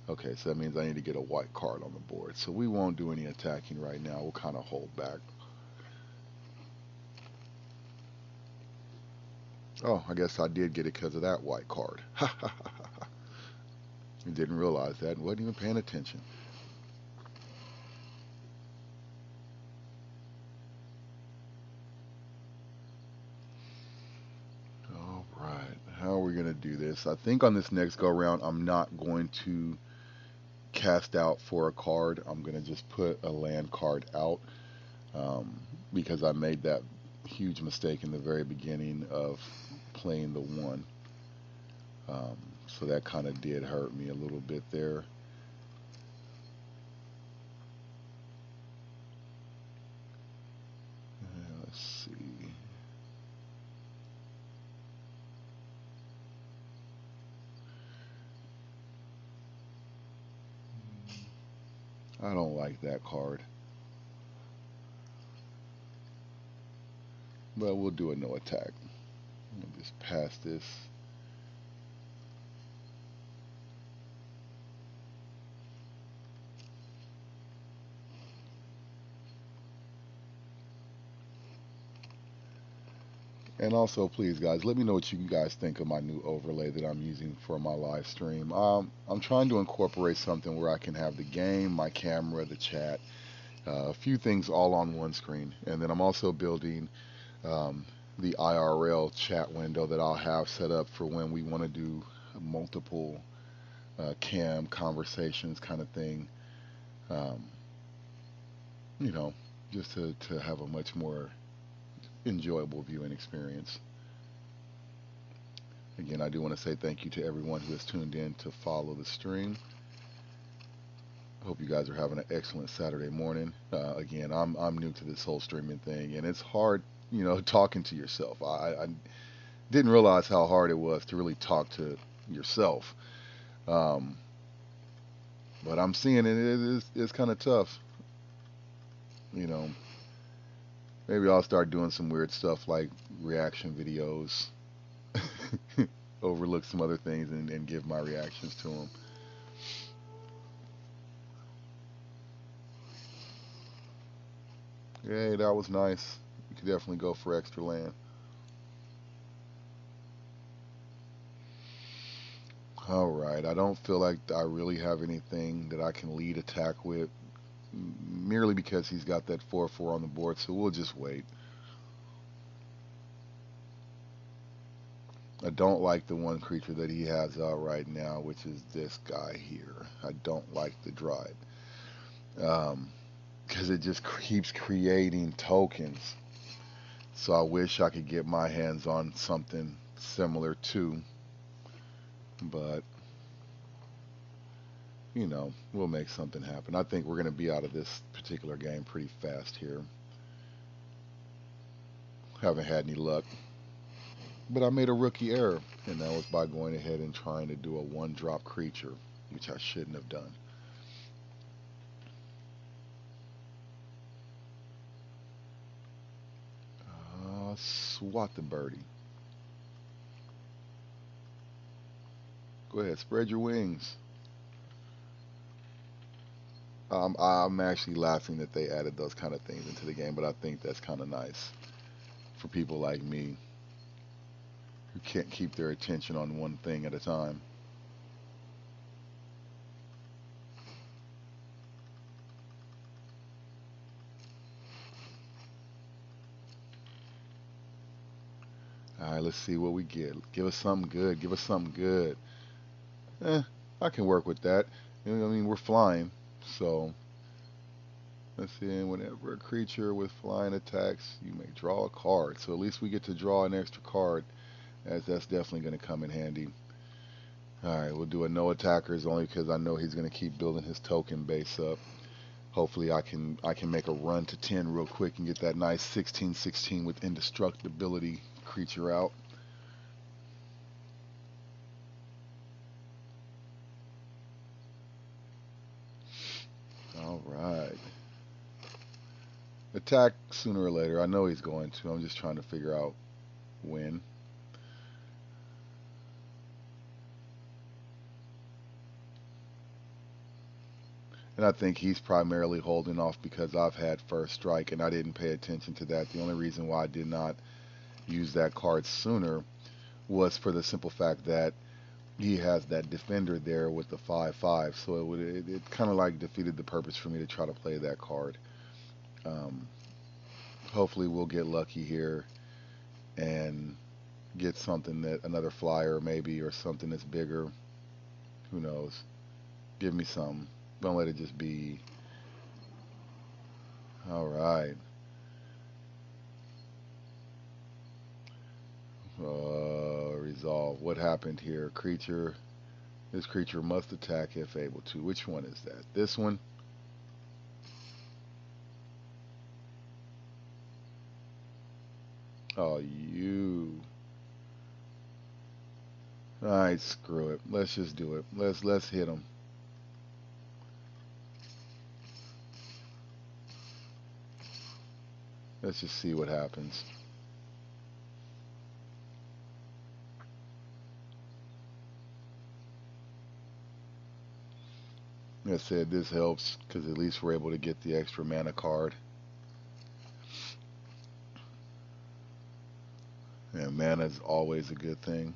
Okay, so that means I need to get a white card on the board. So we won't do any attacking right now. We'll kind of hold back. Oh, I guess I did get it because of that white card. You didn't realize that. Wasn't even paying attention. All right. How are we going to do this? I think on this next go round, I'm not going to cast out for a card. I'm going to just put a land card out because I made that huge mistake in the very beginning of playing the one. So that kind of did hurt me a little bit there. Let's see. I don't like that card. But we'll do a no attack. I'll just pass this. And also, please, guys, let me know what you guys think of my new overlay that I'm using for my live stream. I'm trying to incorporate something where I can have the game, my camera, the chat, a few things all on one screen. And then I'm also building um, the IRL chat window that I'll have set up for when we want to do multiple cam conversations kind of thing. Um, you know, just to have a much more enjoyable viewing experience. Again, I do want to say thank you to everyone who has tuned in to follow the stream. Hope you guys are having an excellent Saturday morning. Again, I'm new to this whole streaming thing, and it's hard, talking to yourself. I didn't realize how hard it was to really talk to yourself. Um, but I'm seeing it's kind of tough. You know, maybe I'll start doing some weird stuff like reaction videos, overlook some other things, and give my reactions to them. Hey, that was nice. You could definitely go for extra land. All right, I don't feel like I really have anything that I can lead attack with, merely because he's got that 4/4 on the board, so we'll just wait. I don't like the one creature that he has out right now, which is this guy here. I don't like the Dryad. Because it just keeps creating tokens. So I wish I could get my hands on something similar too. But, we'll make something happen. I think we're going to be out of this particular game pretty fast here. Haven't had any luck. But I made a rookie error, and that was by going ahead and trying to do a one-drop creature, which I shouldn't have done. Swat the birdie. Go ahead, spread your wings. I'm actually laughing that they added those kind of things into the game, but I think that's kind of nice for people like me who can't keep their attention on one thing at a time. All right, let's see what we get. Give us something good. Give us something good. I can work with that. I mean, we're flying, so let's see. Whenever a creature with flying attacks, you may draw a card. So at least we get to draw an extra card, as that's definitely going to come in handy. All right, we'll do a no attackers only because I know he's going to keep building his token base up. Hopefully, I can make a run to 10 real quick and get that nice 16/16 with indestructibility creature out. All right. Attack sooner or later. I know he's going to. I'm just trying to figure out when. And I think he's primarily holding off because I've had first strike and I didn't pay attention to that. The only reason why I did not use that card sooner was for the simple fact that he has that defender there with the 5/5, so it kind of like defeated the purpose for me to try to play that card. Um, Hopefully we'll get lucky here and get something that another flyer maybe or something that's bigger. Who knows? Give me something. Don't let it just be. All right. Resolve. What happened here? Creature This creature must attack if able to. Which one is that? This one? Oh, you. Alright, screw it. Let's just do it. Let's hit him. Let's just see what happens. Like I said, this helps because at least we're able to get the extra mana card. And mana is always a good thing.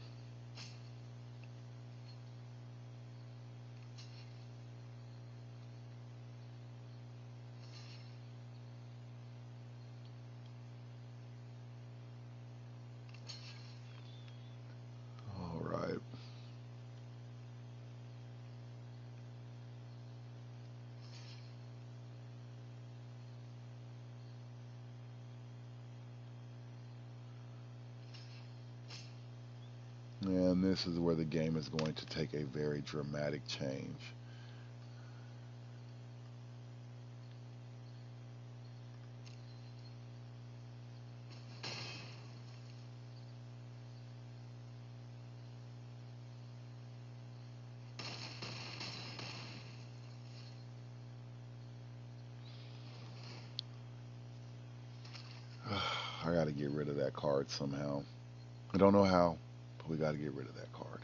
All right. And this is where the game is going to take a very dramatic change. I got to get rid of that card somehow. I don't know how, but we got to get rid of that card.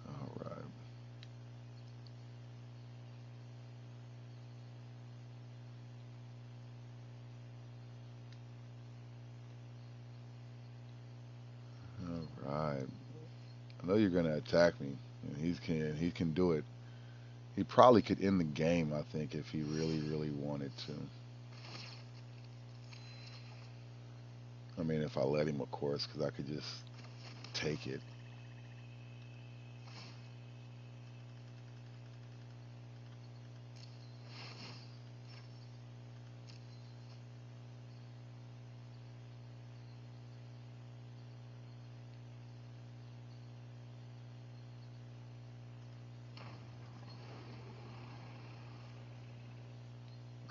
All right. All right. I know you're going to attack me. And he can do it. He probably could end the game, I think, if he really, really wanted to. I mean, if I let him, of course, because I could just take it.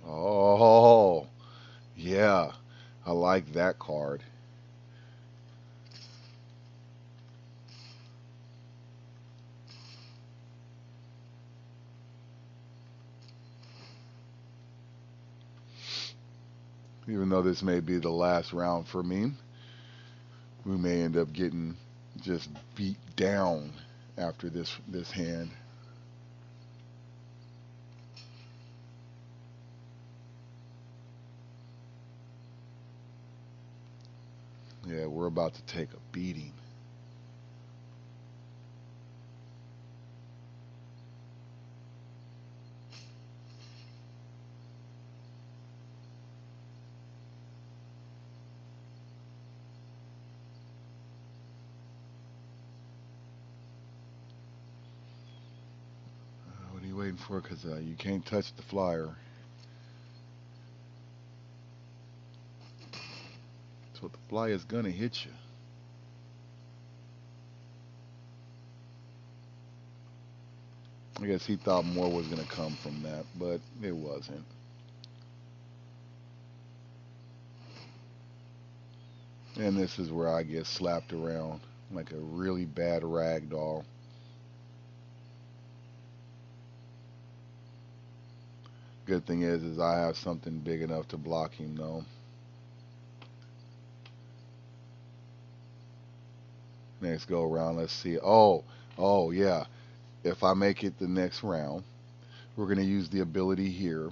Oh, yeah. I like that card. Even though this may be the last round for me, we may end up getting just beat down after this hand. Yeah, we're about to take a beating. What are you waiting for? Because you can't touch the flyer. So the flyer is going to hit you. I guess he thought more was going to come from that, but it wasn't. And this is where I get slapped around like a really bad rag doll. Good thing is I have something big enough to block him though. Next go around, let's see. Oh yeah. If I make it the next round, we're going to use the ability here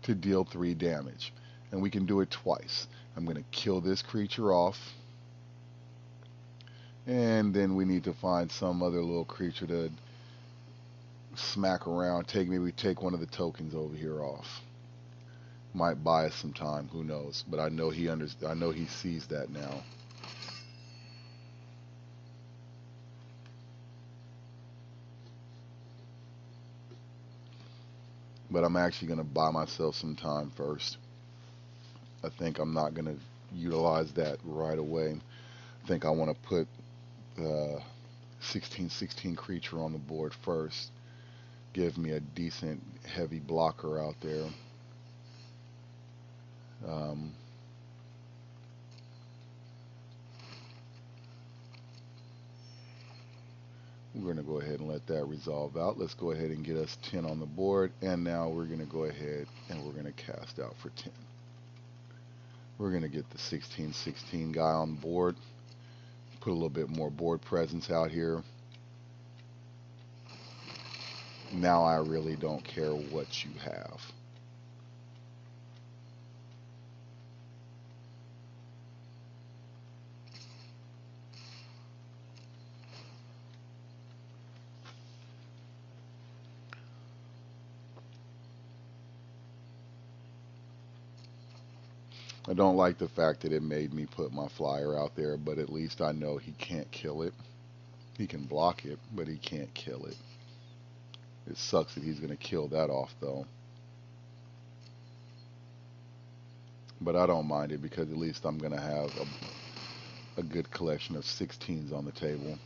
to deal 3 damage. And we can do it twice. I'm going to kill this creature off. And then we need to find some other little creature to smack around. Maybe take one of the tokens over here off. Might buy us some time, who knows? But I know I know he sees that now. but I'm actually going to buy myself some time first. I think I'm not going to utilize that right away. I think I want to put the 1616 creature on the board first. Give me a decent heavy blocker out there. Um, we're going to go ahead and let that resolve out. Let's go ahead and get us 10 on the board. And now we're going to go ahead and we're going to cast out for 10. We're going to get the 1616 guy on board. Put a little bit more board presence out here. Now I really don't care what you have. I don't like the fact that it made me put my flyer out there, but at least I know he can't kill it. He can block it, but he can't kill it. It sucks that he's going to kill that off, though. But I don't mind it because at least I'm going to have a good collection of 16s on the table.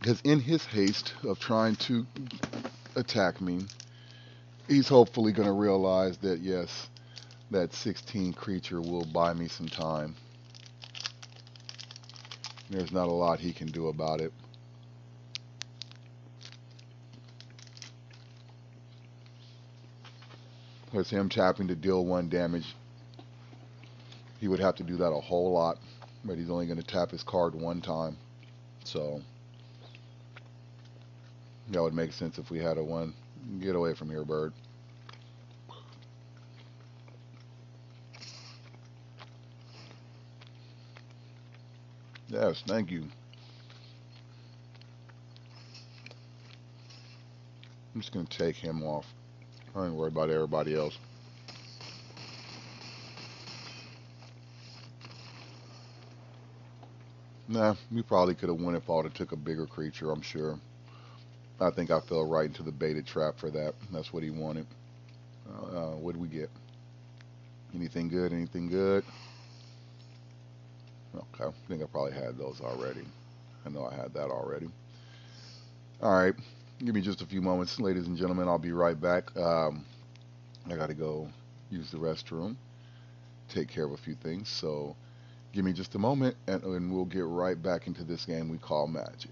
Because in his haste of trying to attack me, he's hopefully going to realize that, yes, that 16 creature will buy me some time. There's not a lot he can do about it. With him tapping to deal 1 damage, he would have to do that a whole lot, but he's only going to tap his card 1 time. So that would make sense if we had a 1. Get away from here, bird. Yes, thank you. I'm just going to take him off. I ain't worried about everybody else. Nah, we probably could have won if I would have took a bigger creature, I'm sure. I think I fell right into the baited trap for that. That's what he wanted. What did we get? Anything good? Anything good? Okay, I think I probably had those already. I know I had that already. All right, give me just a few moments, ladies and gentlemen. I'll be right back. I got to go use the restroom, take care of a few things. So give me just a moment, and we'll get right back into this game we call Magic.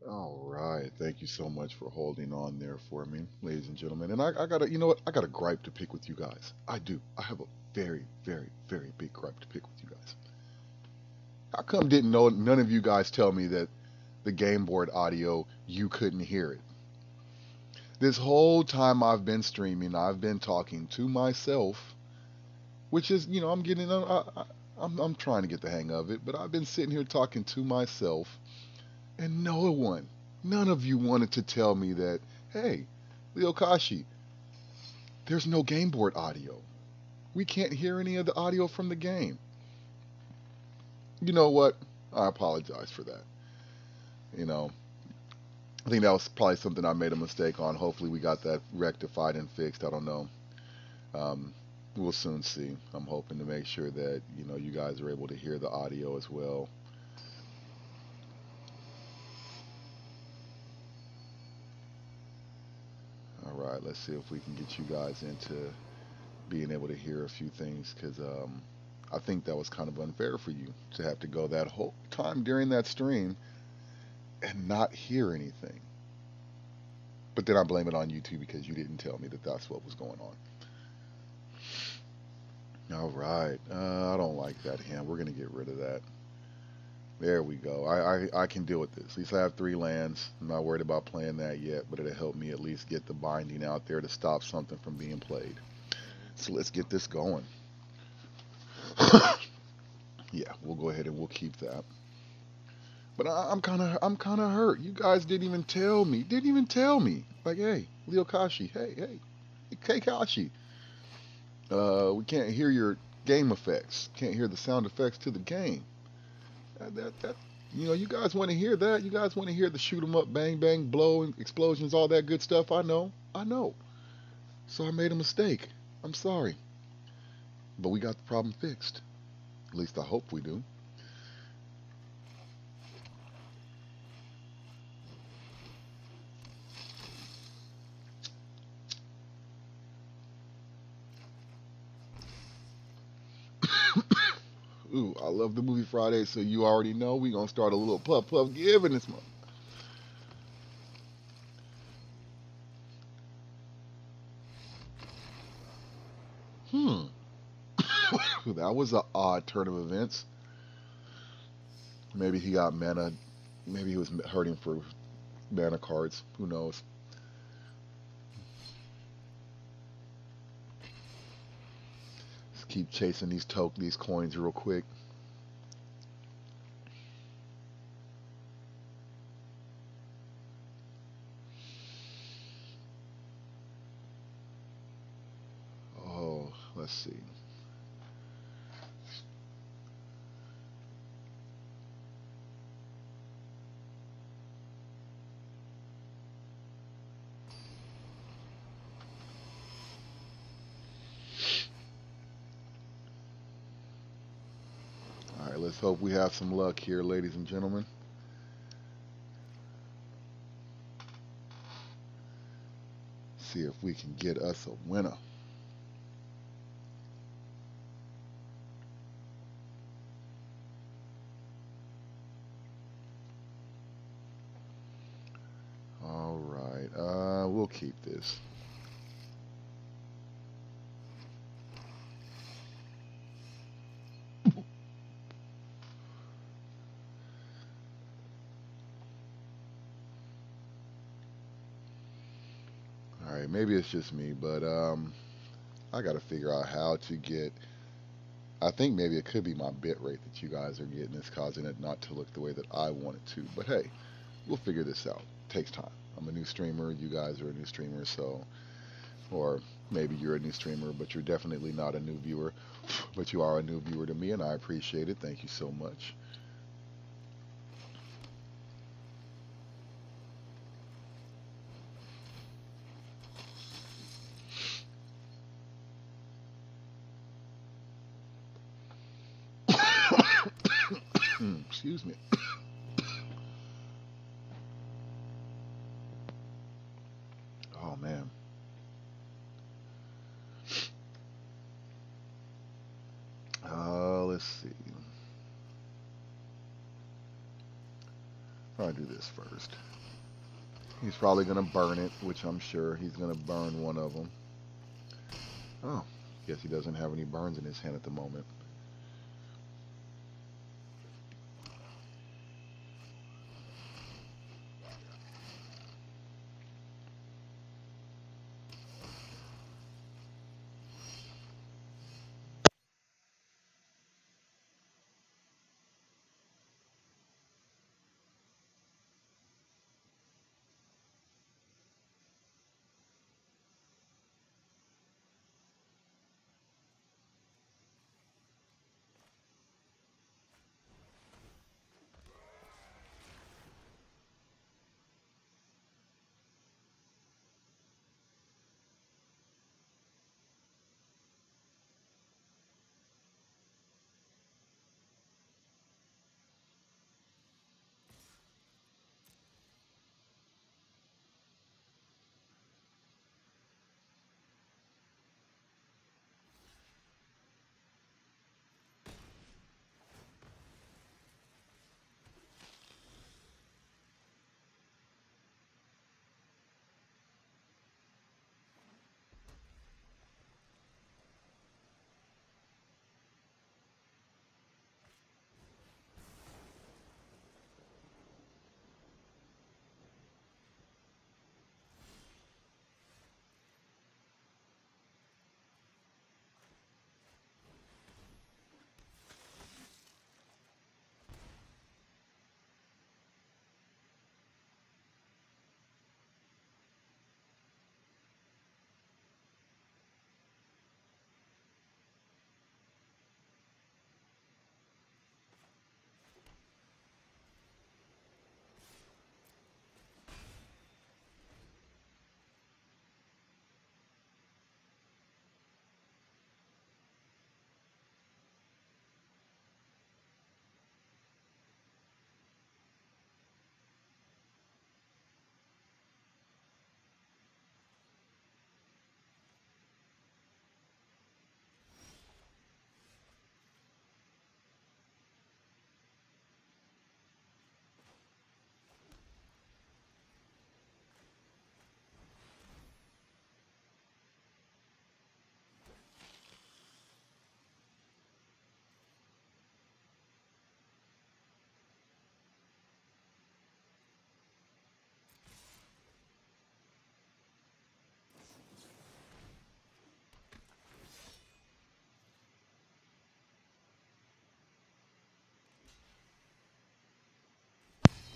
All right. Thank you so much for holding on there for me, ladies and gentlemen. And I got you know what? I got a gripe to pick with you guys. I do. I have a very, very, very big gripe to pick with you guys. How come didn't know none of you guys tell me that the game board audio, you couldn't hear it? This whole time I've been streaming, I've been talking to myself, which is, I'm getting, I'm trying to get the hang of it, but I've been sitting here talking to myself, and no one, none of you wanted to tell me that, hey, Leo Kashi, there's no game board audio. We can't hear any of the audio from the game. You know what? I apologize for that. You know, I think that was probably something I made a mistake on. Hopefully, we got that rectified and fixed. I don't know. Um, we'll soon see. I'm hoping to make sure that you guys are able to hear the audio as well. All right, let's see if we can get you guys into being able to hear a few things because I think that was kind of unfair for you to have to go that whole time during that stream and not hear anything. But then I blame it on you too because you didn't tell me that that's what was going on. All right, I don't like that hand. We're gonna get rid of that. There we go. I can deal with this. At least I have 3 lands. I'm not worried about playing that yet, but it'll help me at least get the binding out there to stop something from being played. So let's get this going. Yeah, we'll go ahead and we'll keep that. But I'm kind of hurt. You guys didn't even tell me. Didn't even tell me. Like, hey, Leo Kashi. Hey, Kashi. We can't hear your game effects. Can't hear the sound effects to the game. That you guys want to hear that. You guys want to hear the shoot 'em up, bang bang, blow, and explosions, all that good stuff. I know. So I made a mistake. I'm sorry, but we got the problem fixed. At least I hope we do. Ooh, I love the movie Friday, so you already know we gonna start a little puff puff give in this month. Hmm. That was an odd turn of events. Maybe he got mana. Maybe he was hurting for mana cards. Who knows? Let's keep chasing these coins real quick. Oh, let's see. All right, let's hope we have some luck here, ladies and gentlemen. See if we can get us a winner. All right, we'll keep this. All right, maybe it's just me, but I got to figure out how to get. I think maybe it could be my bit rate that you guys are getting is causing it not to look the way that I want it to. But hey, we'll figure this out. It takes time. I'm a new streamer. You guys are a new streamer, so or maybe you're a new streamer, but you're definitely not a new viewer. But you are a new viewer to me, and I appreciate it. Thank you so much. Excuse me. Oh man. Let's see. I'll do this first. He's probably going to burn it, which I'm sure he's going to burn one of them. Oh, guess he doesn't have any burns in his hand at the moment.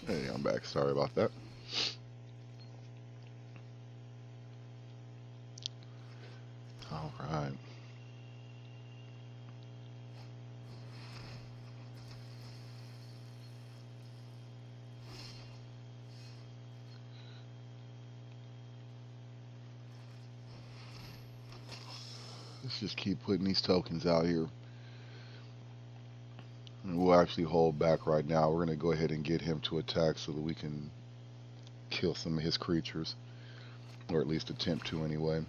Hey, I'm back. Sorry about that. All right. Let's just keep putting these tokens out here. And we'll actually hold back right now. We're going to go ahead and get him to attack so that we can kill some of his creatures. Or at least attempt to anyway.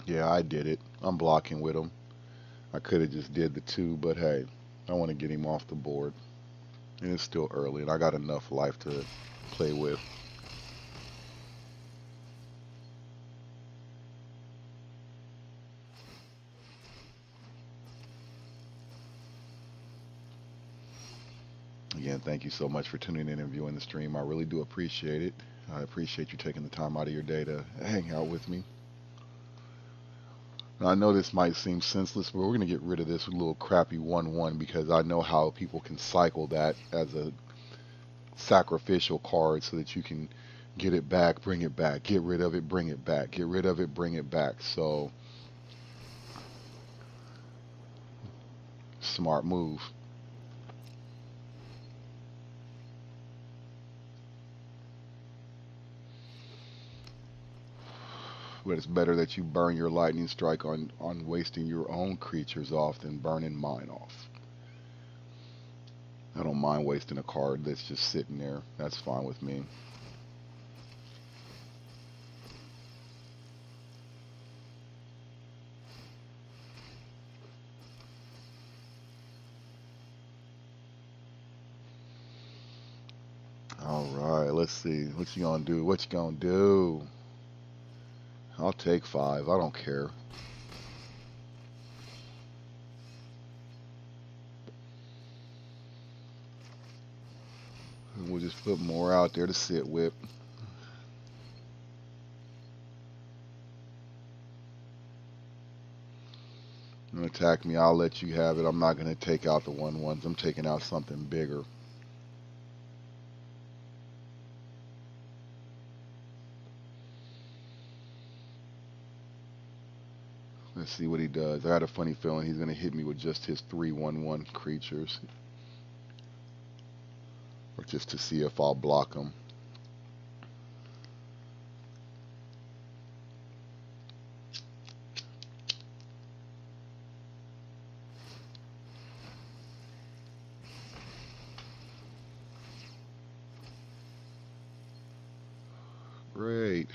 Yeah, I did it. I'm blocking with him. I could have just did the two, but hey, I want to get him off the board. And it's still early, and I got enough life to play with. Again, thank you so much for tuning in and viewing the stream. I really do appreciate it. I appreciate you taking the time out of your day to hang out with me. Now, I know this might seem senseless, but we're going to get rid of this little crappy 1/1 because I know how people can cycle that as a sacrificial card so that you can get it back, bring it back, get rid of it, bring it back, get rid of it, bring it back. So, smart move. But it's better that you burn your lightning strike on wasting your own creatures off than burning mine off. I don't mind wasting a card that's just sitting there. That's fine with me. Alright, let's see. What you gonna do? What you gonna do? I'll take 5. I don't care. We'll just put more out there to sit with. Attack me, I'll let you have it. I'm not going to take out the 1/1s. I'm taking out something bigger. Let's see what he does. I had a funny feeling he's going to hit me with just his 3/1/1 creatures. Or just to see if I'll block him. Great.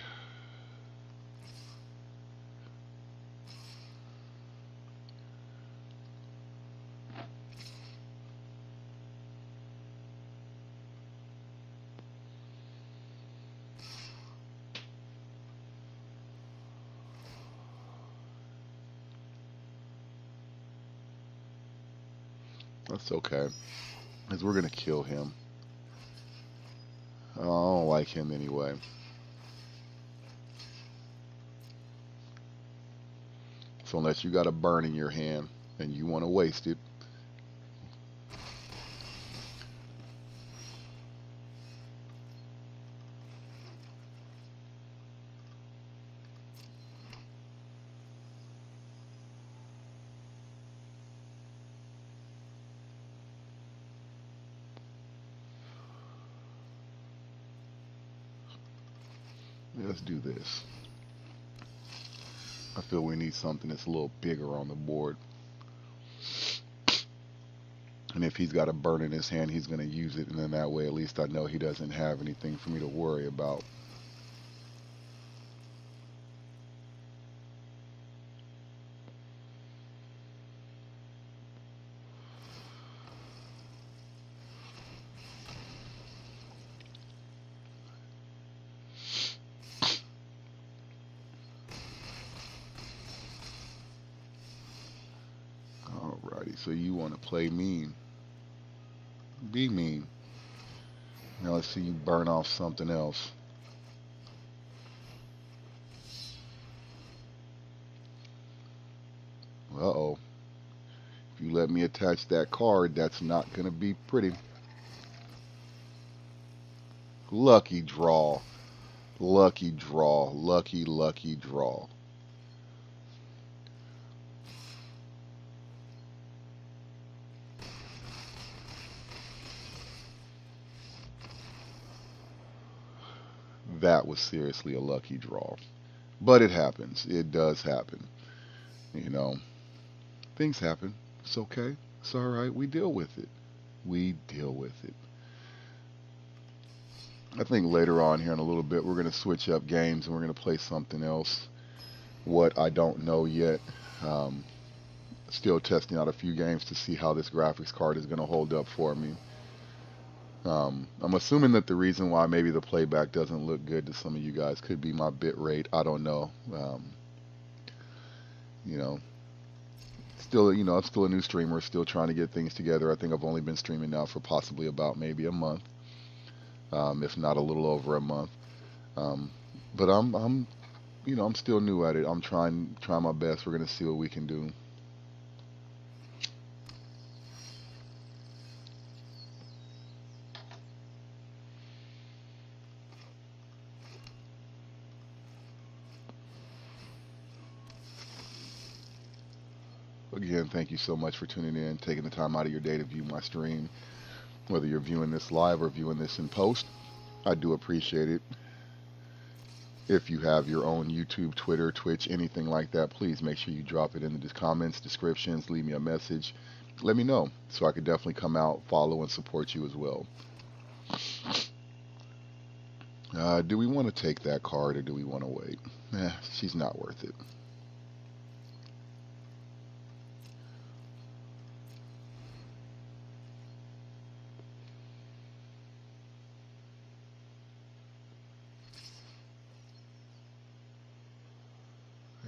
That's okay, because we're going to kill him. I don't like him anyway. So unless you got a burn in your hand and you want to waste it, let's do this. I feel we need something that's a little bigger on the board. And if he's got a burn in his hand, he's going to use it, and then that way at least I know he doesn't have anything for me to worry about. Alrighty, so you want to play mean. Be mean. Now let's see you burn off something else. Uh-oh. If you let me attach that card, that's not going to be pretty. Lucky draw. Lucky draw. Lucky, lucky draw. That was seriously a lucky draw. But it happens. It does happen. You know, things happen. It's okay. It's all right. We deal with it. We deal with it. I think later on here in a little bit we're going to switch up games and we're going to play something else. What, I don't know yet. Still testing out a few games to see how this graphics card is going to hold up for me. I'm assuming that the reason why maybe the playback doesn't look good to some of you guys could be my bit rate. I don't know. You know, still, I'm still a new streamer, still trying to get things together. I think I've only been streaming now for possibly about maybe a month, if not a little over a month. But I'm still new at it. I'm trying my best. We're gonna see what we can do. Again, thank you so much for tuning in, taking the time out of your day to view my stream. Whether you're viewing this live or viewing this in post, I do appreciate it. If you have your own YouTube, Twitter, Twitch, anything like that, please make sure you drop it in the comments, descriptions, leave me a message. Let me know so I could definitely come out, follow, and support you as well. Do we want to take that card or do we want to wait? She's not worth it.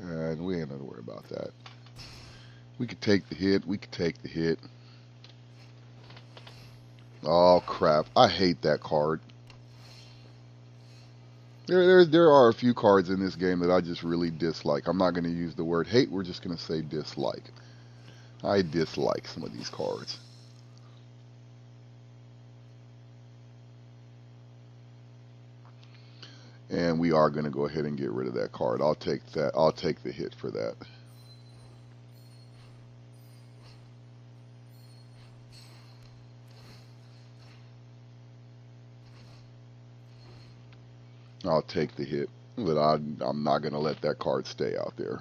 And we ain't gonna worry about that. We could take the hit. We could take the hit. Oh crap! I hate that card. There are a few cards in this game that I just really dislike. I'm not going to use the word hate. We're just going to say dislike. I dislike some of these cards. And we are going to go ahead and get rid of that card. I'll take that. I'll take the hit for that. I'll take the hit. But I'm not going to let that card stay out there.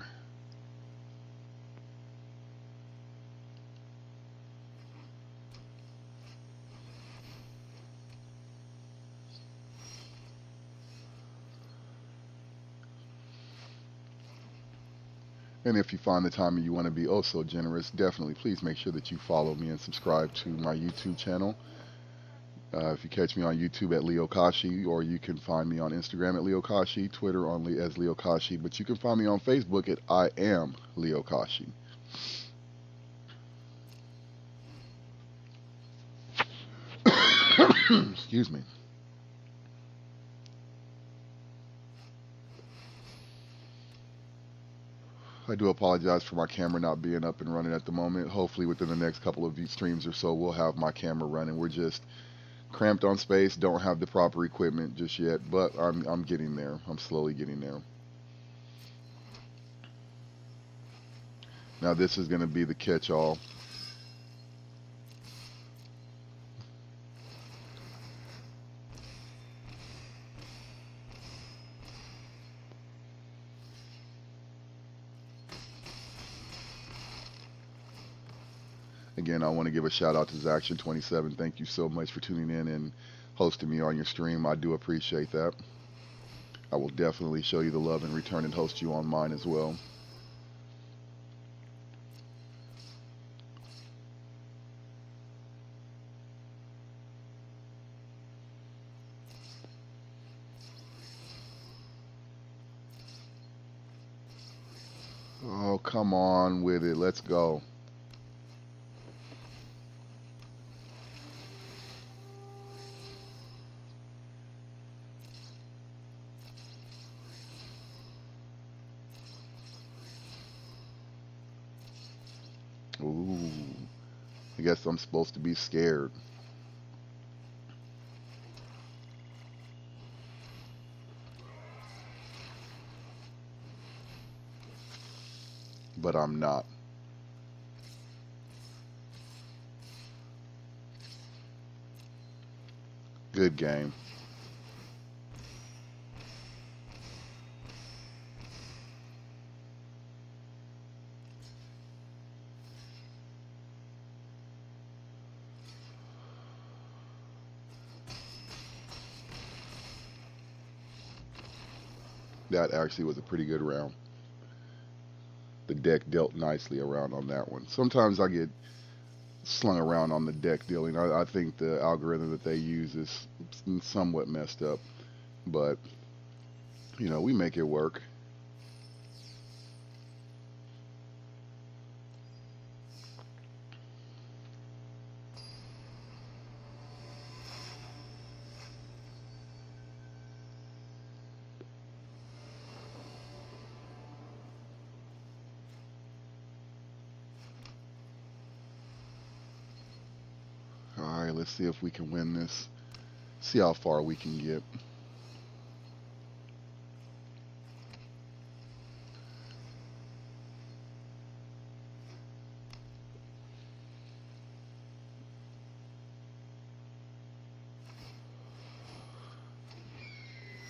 And if you find the time and you want to be oh so generous, definitely please make sure that you follow me and subscribe to my YouTube channel. If you catch me on YouTube at Leo Kashi, or you can find me on Instagram at Leo Kashi, Twitter only as Leo Kashi, but you can find me on Facebook at I am Leo Kashi. Excuse me. I do apologize for my camera not being up and running at the moment. Hopefully within the next couple of streams or so, we'll have my camera running. We're just cramped on space, don't have the proper equipment just yet, but I'm getting there. I'm slowly getting there. Now this is going to be the catch-all. Again, I want to give a shout out to Zaction27. Thank you so much for tuning in and hosting me on your stream. I do appreciate that. I will definitely show you the love in return and host you on mine as well. Oh, come on with it. Let's go. Ooh, I guess I'm supposed to be scared. But I'm not. Good game. That actually was a pretty good round. The deck dealt nicely around on that one. Sometimes I get slung around on the deck dealing. I think the algorithm that they use is somewhat messed up, but you know, we make it work. All right, let's see if we can win this. See how far we can get.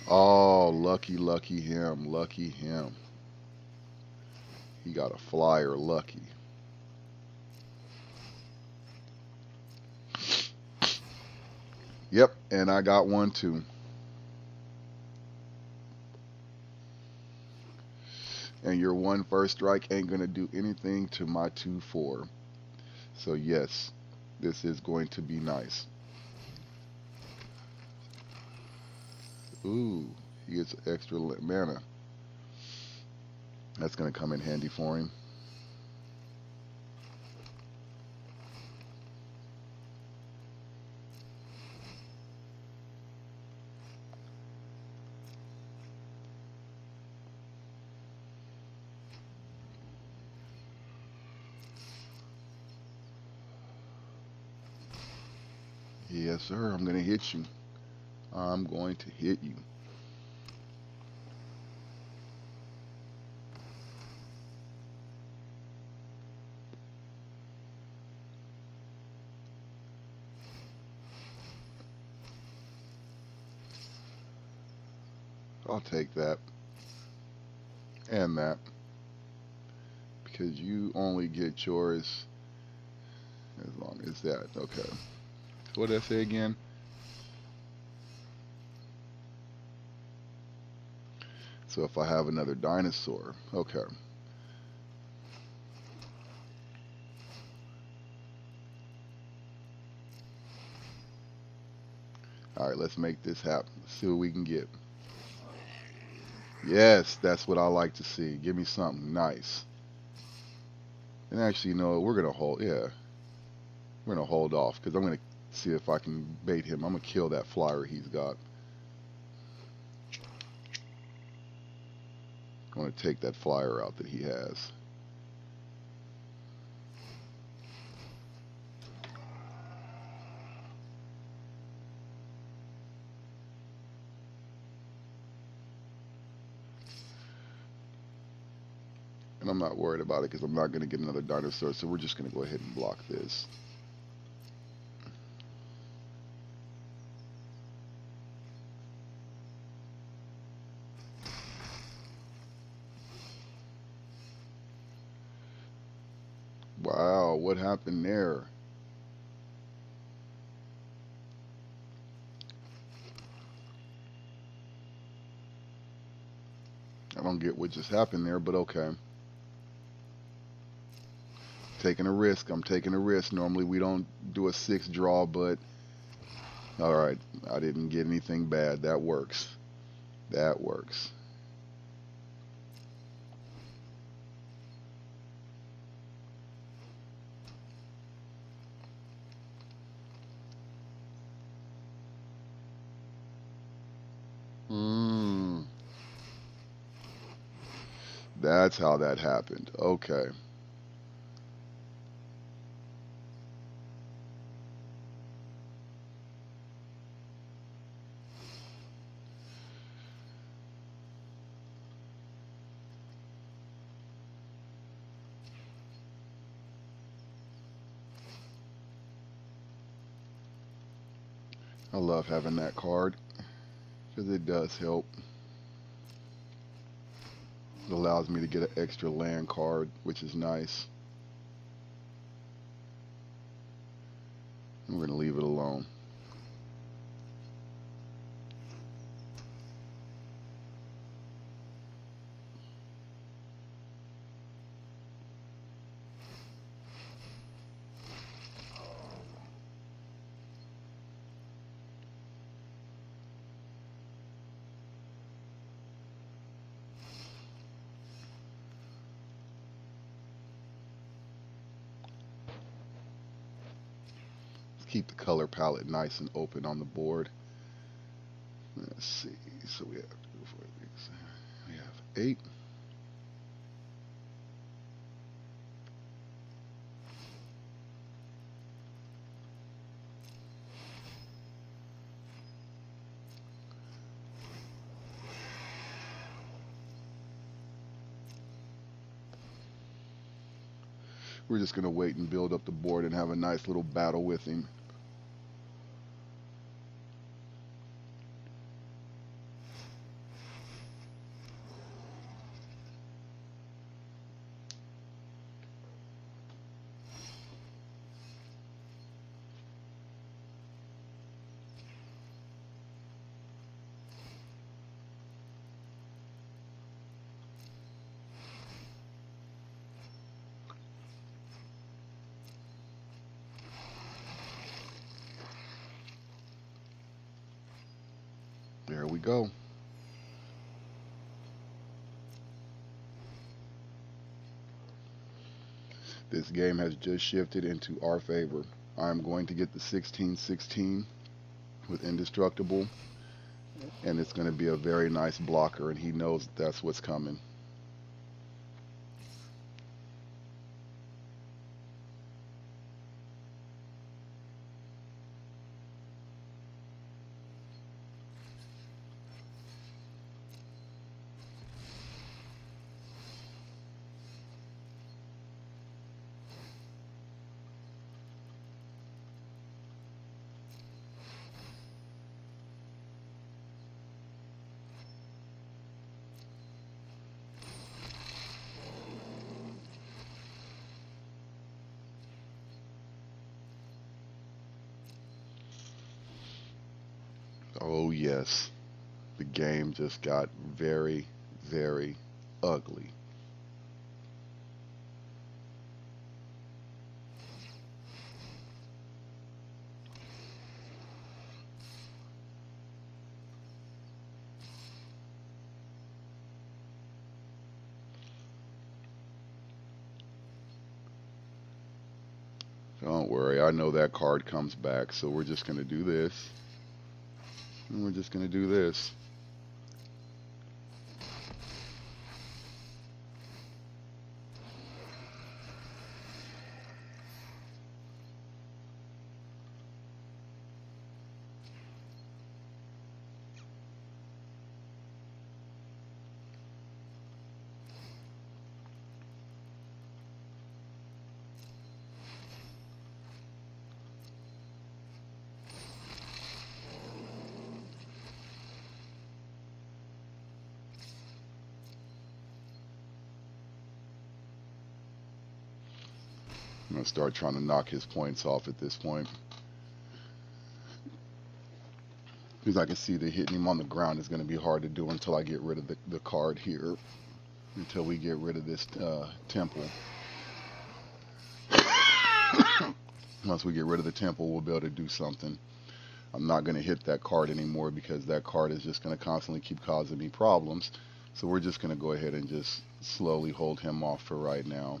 Oh, lucky, lucky him. Lucky him. He got a flyer, lucky. Yep, and I got one too. And your one first strike ain't gonna do anything to my 2-4. So yes, this is going to be nice. Ooh, he gets extra mana. That's gonna come in handy for him. Yes, sir. I'm gonna hit you. I'm going to hit you. I'll take that and that because you only get yours as long as that. Okay. So what did I say again? So if I have another dinosaur, okay. All right, let's make this happen. Let's see what we can get. Yes, that's what I like to see. Give me something nice. And actually, you know, we're gonna hold. Yeah, we're gonna hold off because I'm gonna see if I can bait him. I'm gonna kill that flyer he's got. I'm gonna take that flyer out that he has. And I'm not worried about it because I'm not gonna get another dinosaur. So we're just gonna go ahead and block this. Wow, what happened there? I don't get what just happened there, but okay. Taking a risk. I'm taking a risk. Normally we don't do a 6 draw, but all right. I didn't get anything bad. That works. That works. Hmm. That's how that happened. Okay. I love having that card because it does help. It allows me to get an extra land card, which is nice. We're going to leave it alone. Let's keep the color palette nice and open on the board. Let's see. So we have 2, 4, 6, we have 8. We're just going to wait and build up the board and have a nice little battle with him. There we go. This game has just shifted into our favor. I'm going to get the 16-16 with Indestructible, and it's going to be a very nice blocker, and he knows that's what's coming. Oh, yes. The game just got very, very ugly. Don't worry, I know that card comes back, so we're just going to do this. And we're just going to do this. I'm going to start trying to knock his points off at this point. Because I can see that hitting him on the ground is going to be hard to do until I get rid of the card here. Until we get rid of this temple. Once we get rid of the temple, we'll be able to do something. I'm not going to hit that card anymore because that card is just going to constantly keep causing me problems. So we're just going to go ahead and just slowly hold him off for right now.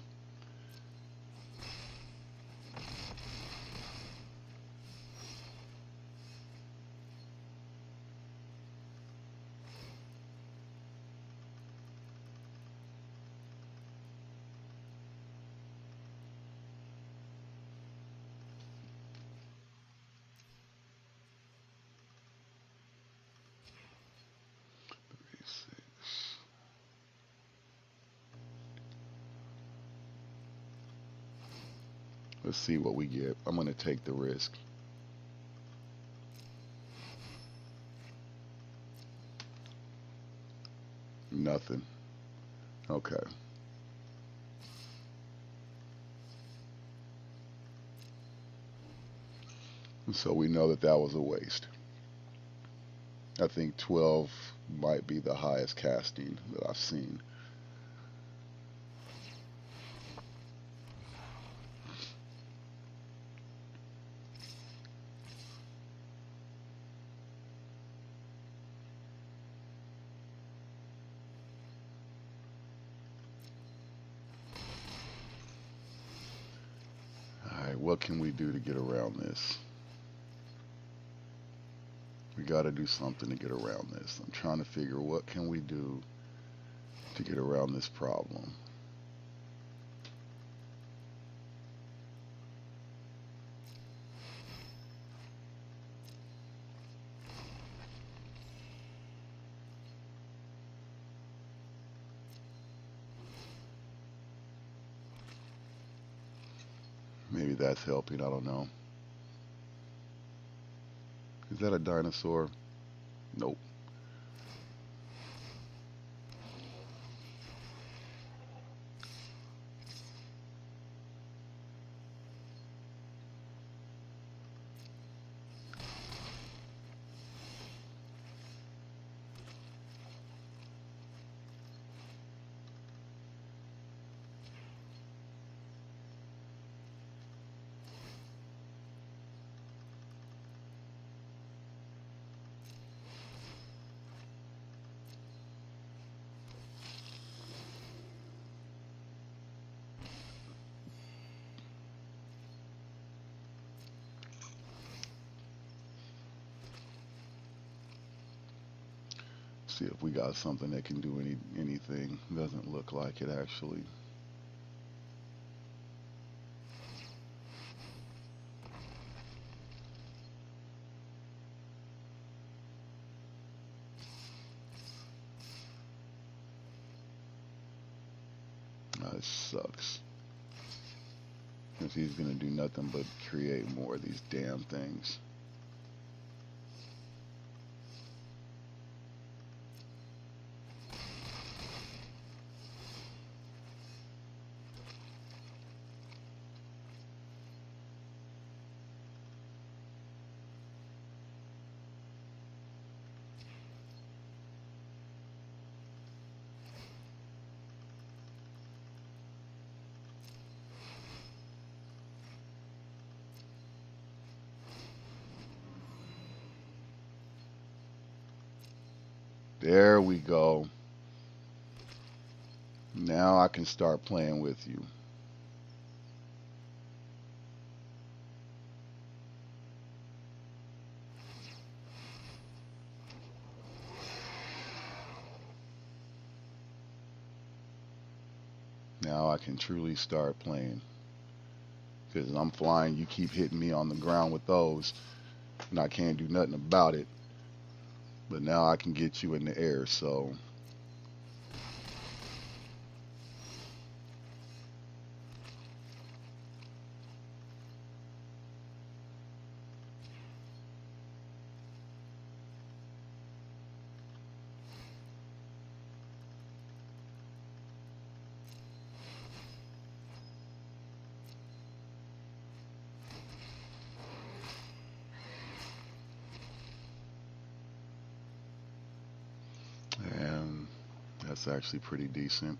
Let's see what we get. I'm going to take the risk. Nothing. Okay. So we know that that was a waste. I think 12 might be the highest casting that I've seen. Alright, what can we do to get around this? We got to do something to get around this. I'm trying to figure what can we do to get around this problem. Maybe that's helping, I don't know. Is that a dinosaur? Nope. See if we got something that can do anything. Doesn't look like it actually. That sucks. Because he's gonna do nothing but create more of these damn things. There we go. Now I can start playing with you. Now I can truly start playing. Because I'm flying, you keep hitting me on the ground with those, and I can't do nothing about it. But now I can get you in the air, so and that's actually pretty decent.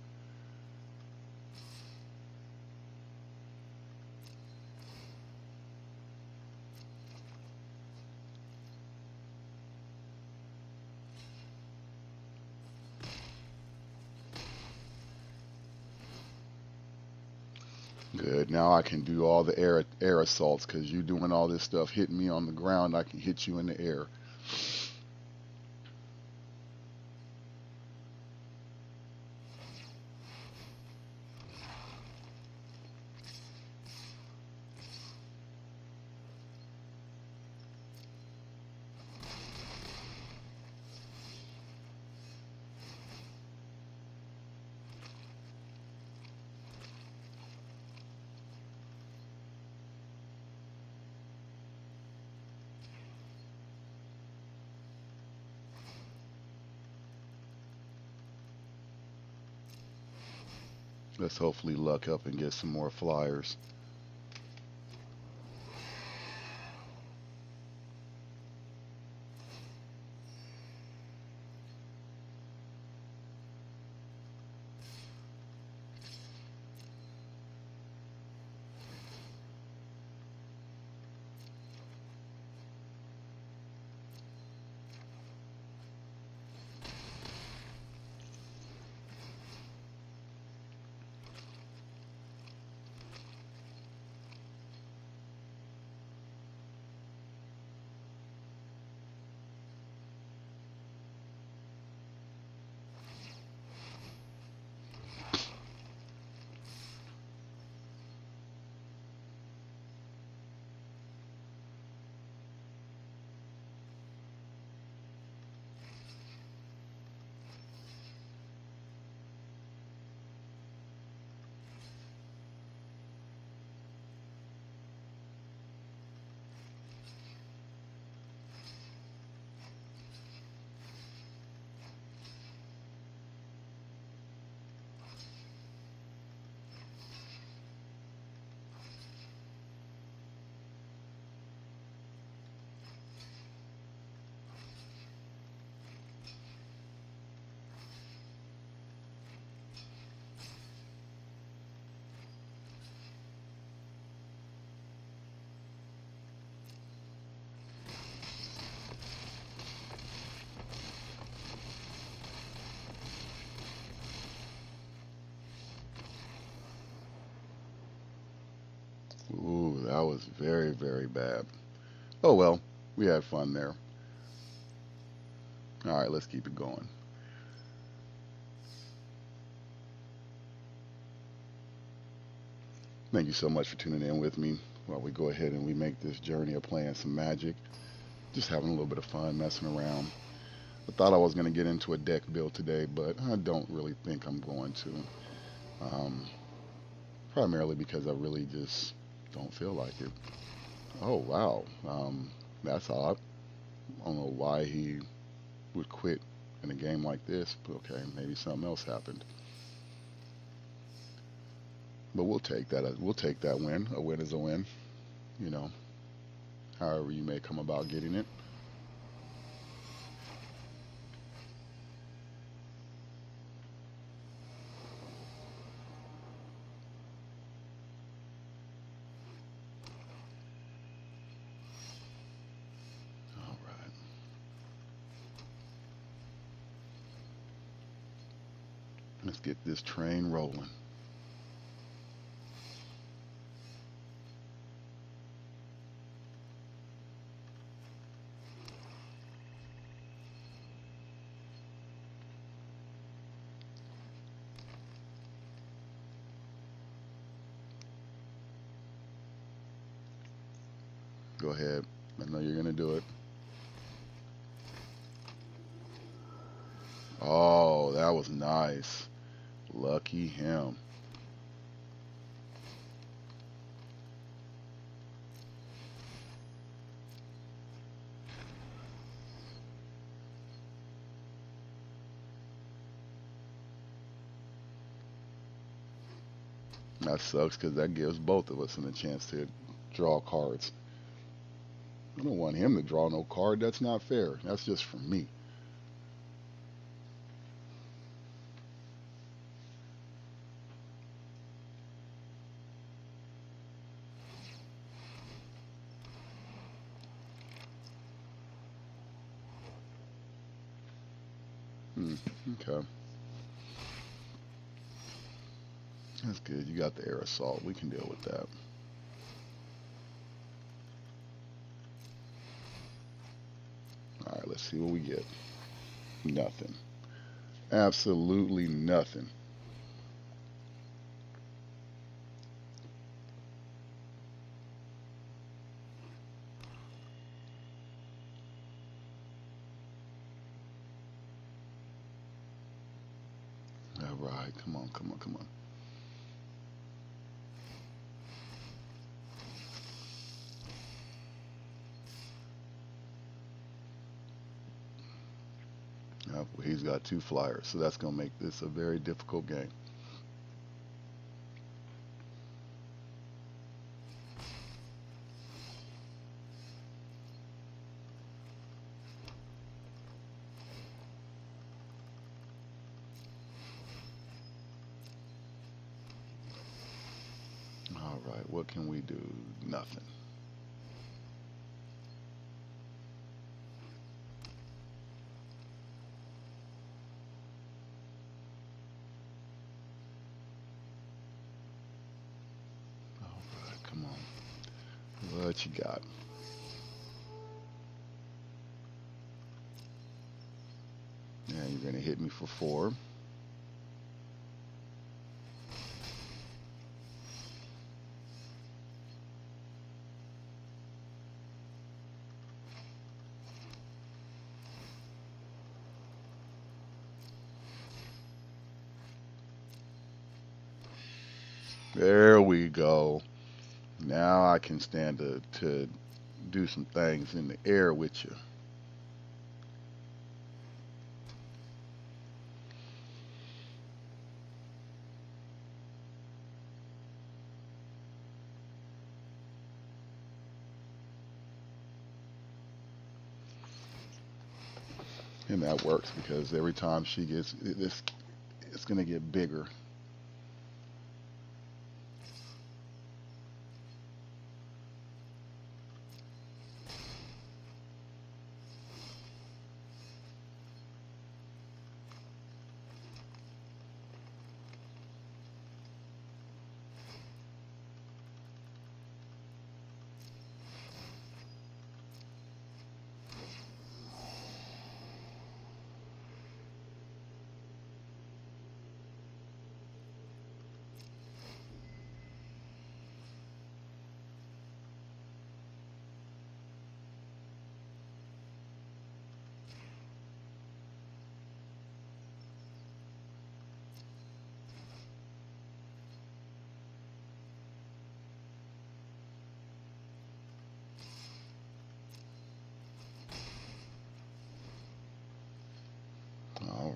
Good. Now I can do all the air assaults because you doing all this stuff, hitting me on the ground. I can hit you in the air. Let's hopefully luck up and get some more flyers. Ooh, that was very, very bad. Oh well, we had fun there. All right, let's keep it going. Thank you so much for tuning in with me while we go ahead and we make this journey of playing some Magic. Just having a little bit of fun messing around. I thought I was going to get into a deck build today, but I don't really think I'm going to. Um, Primarily because I really just don't feel like it. Oh, wow. That's odd. I don't know why he would quit in a game like this, but okay, maybe something else happened. But we'll take that. We'll take that win. A win is a win, you know, however you may come about getting it. All right. Let's get this train rolling. Go ahead. I know you're going to do it. Oh, that was nice. Lucky him. That sucks because that gives both of us a chance to draw cards. I don't want him to draw no card. That's not fair. That's just for me. Hmm. Okay. That's good. You got the air assault. We can deal with that. All right, let's see what we get. Nothing. Absolutely nothing. All right, come on, come on, come on. Well, he's got two flyers, so that's going to make this a very difficult game. All right, what can we do? Nothing. All right, come on. What you got? Yeah, you're going to hit me for four. There we go. Now I can stand to do some things in the air with you. And that works because every time she gets this, it's going to get bigger.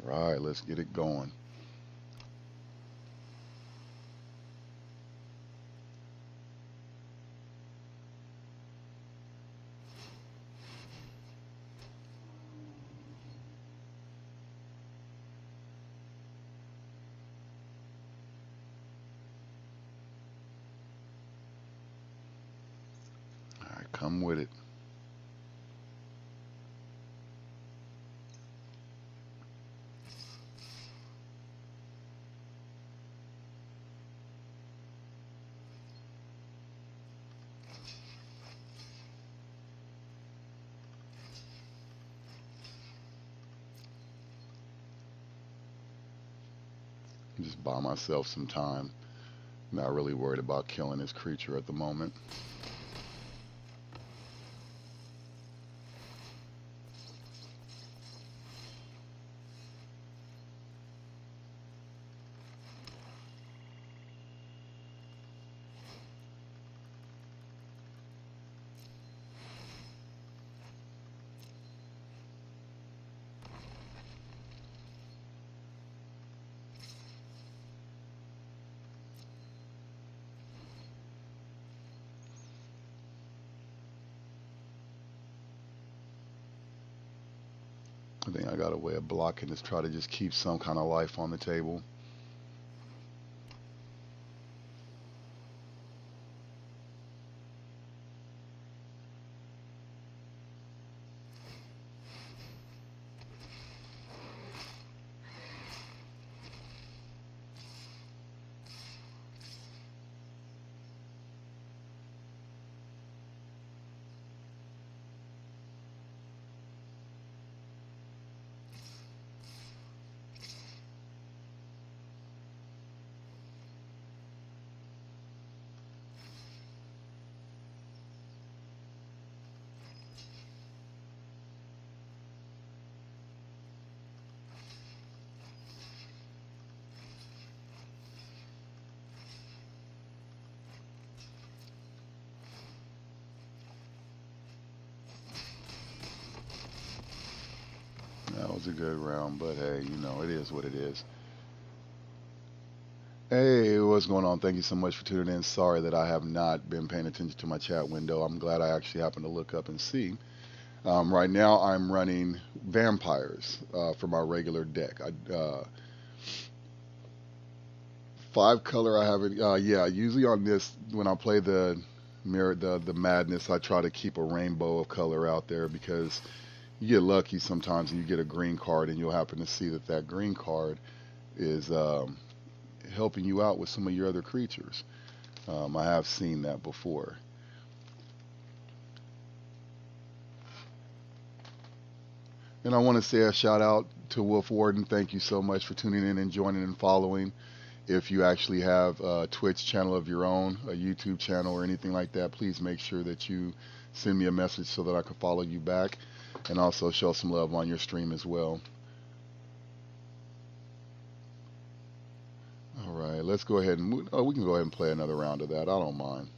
Alright, let's get it going. Alright, come with it. Just buy myself some time. Not really worried about killing this creature at the moment. I think I got a way of blocking this, try to just keep some kind of life on the table. That was a good round, but hey, you know, it is what it is. Hey, what's going on? Thank you so much for tuning in. Sorry that I have not been paying attention to my chat window. I'm glad I actually happened to look up and see. Right now, I'm running vampires for my regular deck. Five color. I have it. Yeah, usually on this, when I play the mirror, the madness, I try to keep a rainbow of color out there because you get lucky sometimes and you get a green card and you'll happen to see that that green card is helping you out with some of your other creatures. I have seen that before. And I want to say a shout out to Wolf Warden. Thank you so much for tuning in and joining and following. If you actually have a Twitch channel of your own, a YouTube channel, or anything like that, please make sure that you send me a message so that I can follow you back and also show some love on your stream as well. All right, let's go ahead and move. Oh, we can go ahead and play another round of that. I don't mind.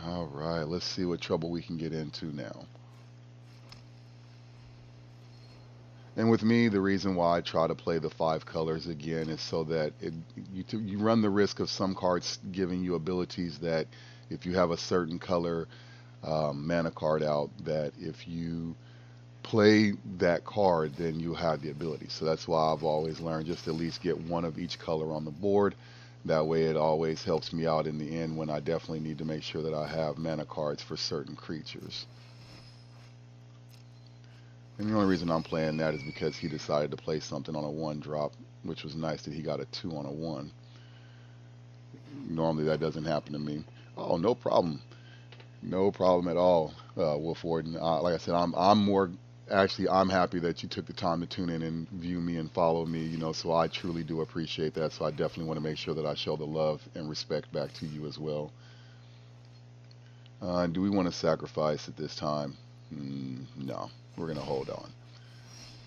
All right, let's see what trouble we can get into now. And with me, the reason why I try to play the five colors again is so that you run the risk of some cards giving you abilities that if you have a certain color mana card out, that if you play that card, then you have the ability. So that's why I've always learned just at least get one of each color on the board. That way it always helps me out in the end when I definitely need to make sure that I have mana cards for certain creatures. And the only reason I'm playing that is because he decided to play something on a 1-drop, which was nice that he got a 2 on a 1. Normally that doesn't happen to me. Oh, no problem. No problem at all, Wolf Warden. Like I said, I'm more actually I'm happy that you took the time to tune in and view me and follow me. You know, so I truly do appreciate that. So I definitely want to make sure that I show the love and respect back to you as well. Do we want to sacrifice at this time? No, we're going to hold on.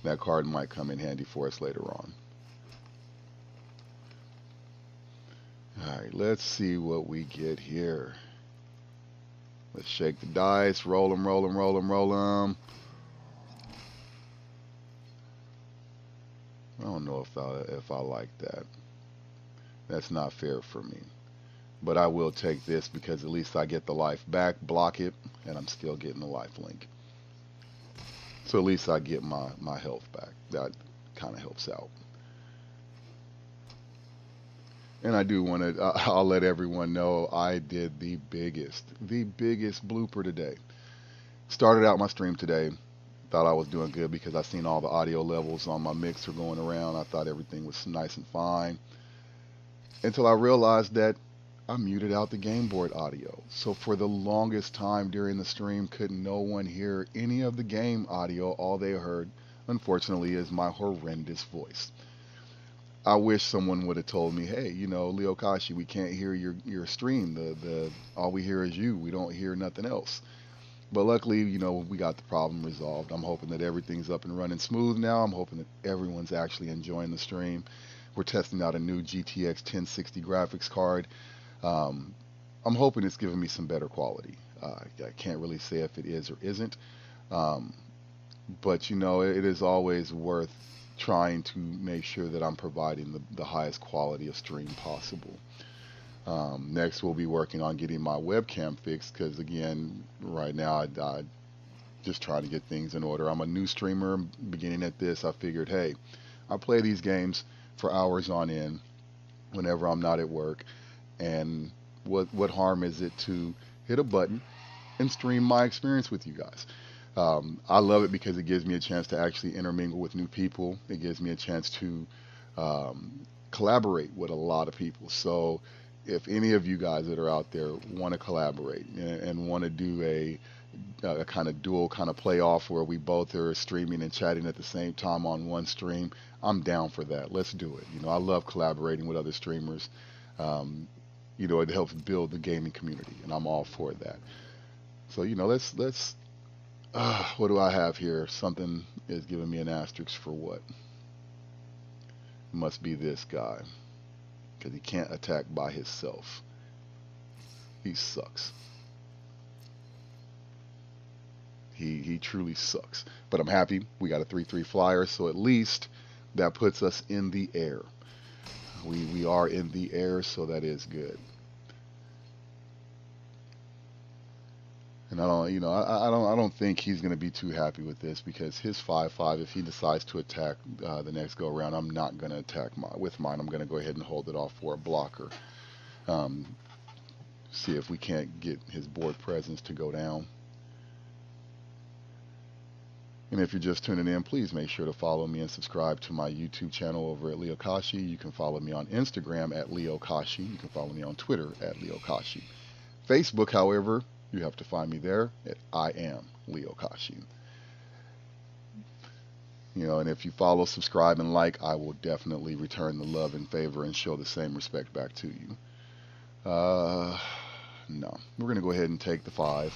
That card might come in handy for us later on. Alright, let's see what we get here. Let's shake the dice, roll them, roll them, roll them, roll them. I don't know if I like that. That's not fair for me. But I will take this because at least I get the life back, block it, and I'm still getting the life link. So at least I get my health back. That kind of helps out. And I do want to, I'll let everyone know I did the biggest blooper today. Started out my stream today, thought I was doing good because I seen all the audio levels on my mixer going around. I thought everything was nice and fine. Until I realized that I muted out the game board audio. So for the longest time during the stream, could no one hear any of the game audio. All they heard, unfortunately, is my horrendous voice. I wish someone would have told me, hey, you know, Leo Kashi, we can't hear your stream. All we hear is you. We don't hear nothing else. But luckily, you know, we got the problem resolved. I'm hoping that everything's up and running smooth now. I'm hoping that everyone's actually enjoying the stream. We're testing out a new GTX 1060 graphics card. I'm hoping it's giving me some better quality. I can't really say if it is or isn't. But, you know, it is always worth trying to make sure that I'm providing the highest quality of stream possible. Next, we'll be working on getting my webcam fixed because, again, right now I just trying to get things in order. I'm a new streamer beginning at this. I figured, hey, I play these games for hours on end whenever I'm not at work, and what harm is it to hit a button and stream my experience with you guys? I love it because it gives me a chance to actually intermingle with new people. It gives me a chance to collaborate with a lot of people. So if any of you guys that are out there want to collaborate and want to do a kind of dual kind of playoff where we both are streaming and chatting at the same time on one stream, I'm down for that. Let's do it. You know, I love collaborating with other streamers. You know, it helps build the gaming community, and I'm all for that. So, you know, let's what do I have here? Something is giving me an asterisk for what? Must be this guy, because he can't attack by himself. He sucks. He truly sucks. But I'm happy we got a 3/3 flyer, so at least that puts us in the air. We are in the air, so that is good. And I don't think he's going to be too happy with this because his 5/5, if he decides to attack the next go around, I'm not going to attack with mine. I'm going to go ahead and hold it off for a blocker. See if we can't get his board presence to go down. And if you're just tuning in, please make sure to follow me and subscribe to my YouTube channel over at Leo Kashi. You can follow me on Instagram at Leo Kashi. You can follow me on Twitter at Leo Kashi. Facebook, however, you have to find me there at I am Leo Kashi. You know, and if you follow, subscribe, and like, I will definitely return the love and favor and show the same respect back to you. No, we're going to go ahead and take the 5,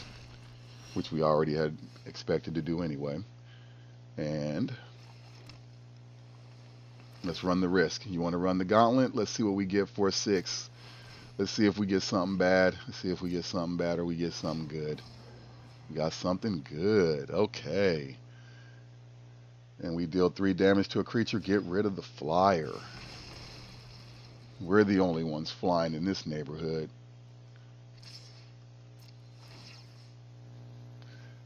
which we already had expected to do anyway. And let's run the risk. You want to run the gauntlet? Let's see what we get for a 6. Let's see if we get something bad. Let's see if we get something bad or we get something good. We got something good. Okay. And we deal 3 damage to a creature. Get rid of the flyer. We're the only ones flying in this neighborhood.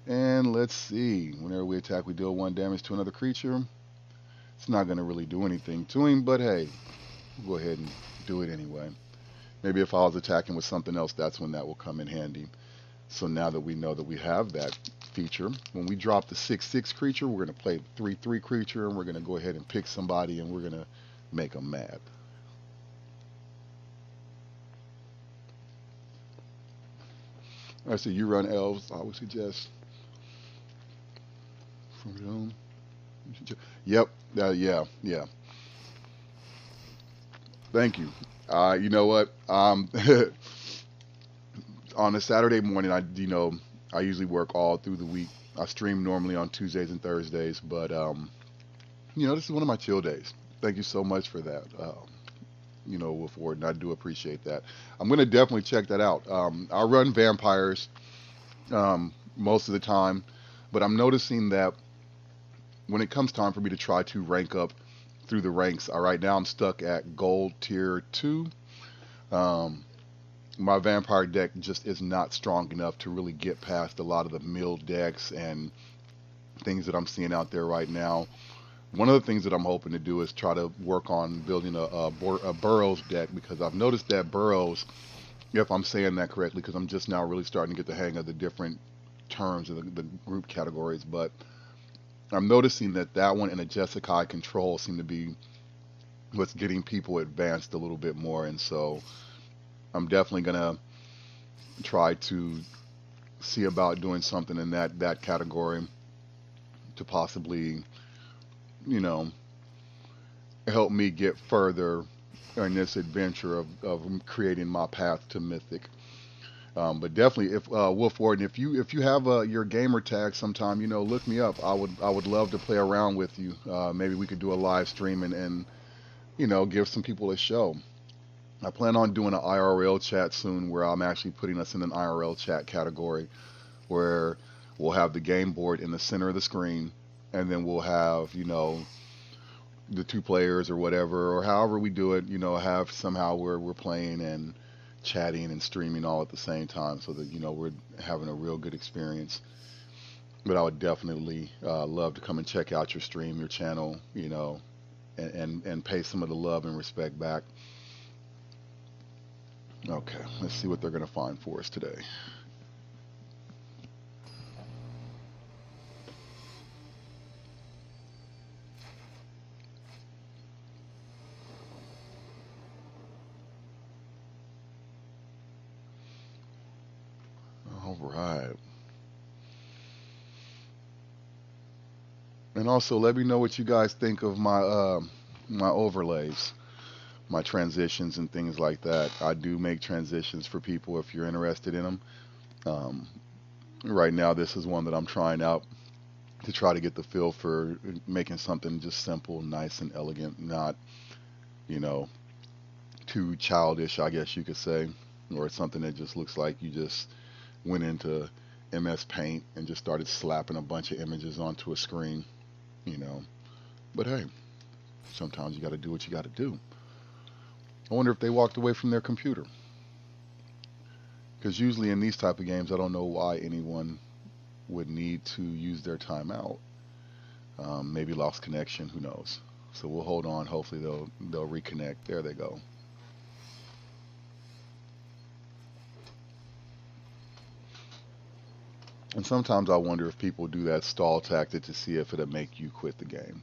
And let's see. Whenever we attack, we deal 1 damage to another creature. It's not going to really do anything to him, but hey, we'll go ahead and do it anyway. Maybe if I was attacking with something else, that's when that will come in handy. So now that we know that we have that feature, when we drop the 6/6 creature, we're going to play the 3/3 creature, and we're going to go ahead and pick somebody, and we're going to make them mad. I see you run elves. I would suggest from your own. Yep. Yeah. Thank you. You know what? On a Saturday morning, I usually work all through the week. I stream normally on Tuesdays and Thursdays, but this is one of my chill days. Thank you so much for that. Wolf Warden, I do appreciate that. I'm gonna definitely check that out. I run vampires most of the time, but I'm noticing that when it comes time for me to try to rank up through the ranks, right now I'm stuck at gold tier 2. Um, my vampire deck just is not strong enough to really get past a lot of the mill decks and things that I'm seeing out there right now. One of the things that I'm hoping to do is try to work on building a Burrows deck, because I've noticed that Burrows, if I'm saying that correctly, because I'm just now really starting to get the hang of the different terms of the group categories, but I'm noticing that one and a Jeskai control seem to be what's getting people advanced a little bit more, and so I'm definitely gonna try to see about doing something in that category to possibly, you know, help me get further in this adventure of creating my path to Mythic. But definitely, if Wolf Warden, if you have your gamer tag sometime, look me up. I would love to play around with you. Maybe we could do a live stream and give some people a show. I plan on doing an IRL chat soon, where I'm actually putting us in an IRL chat category, where we'll have the game board in the center of the screen, and then we'll have the two players or whatever, or however we do it, have somehow where we're playing and chatting and streaming all at the same time, so that we're having a real good experience. But I would definitely love to come and check out your stream, your channel, and pay some of the love and respect back. Okay, let's see what they're going to find for us today. All right. And also, let me know what you guys think of my overlays, my transitions and things like that. I do make transitions for people if you're interested in them. Um, right now, this is one that I'm trying out to try to get the feel for making something just simple, nice, and elegant, not, you know, too childish, I guess you could say, or something that just looks like you just went into MS Paint and just started slapping a bunch of images onto a screen, you know. But hey, sometimes you got to do what you got to do. I wonder if they walked away from their computer. Because usually in these type of games, I don't know why anyone would need to use their timeout. Maybe lost connection, who knows. So we'll hold on. Hopefully they'll reconnect. There they go. And sometimes I wonder if people do that stall tactic to see if it'll make you quit the game.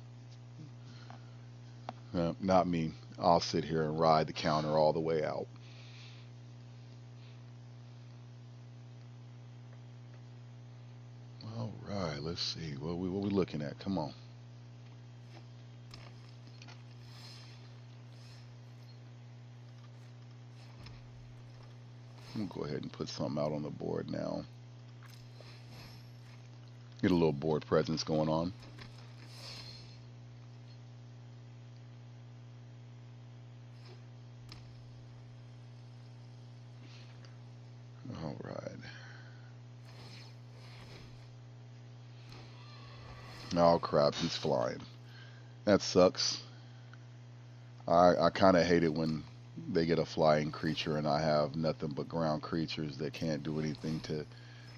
Not me. I'll sit here and ride the counter all the way out. All right, let's see. What we looking at? Come on. I'm gonna go ahead and put something out on the board now. Get a little board presence going on. All right. Oh crap, he's flying. That sucks. I kind of hate it when they get a flying creature and I have nothing but ground creatures that can't do anything to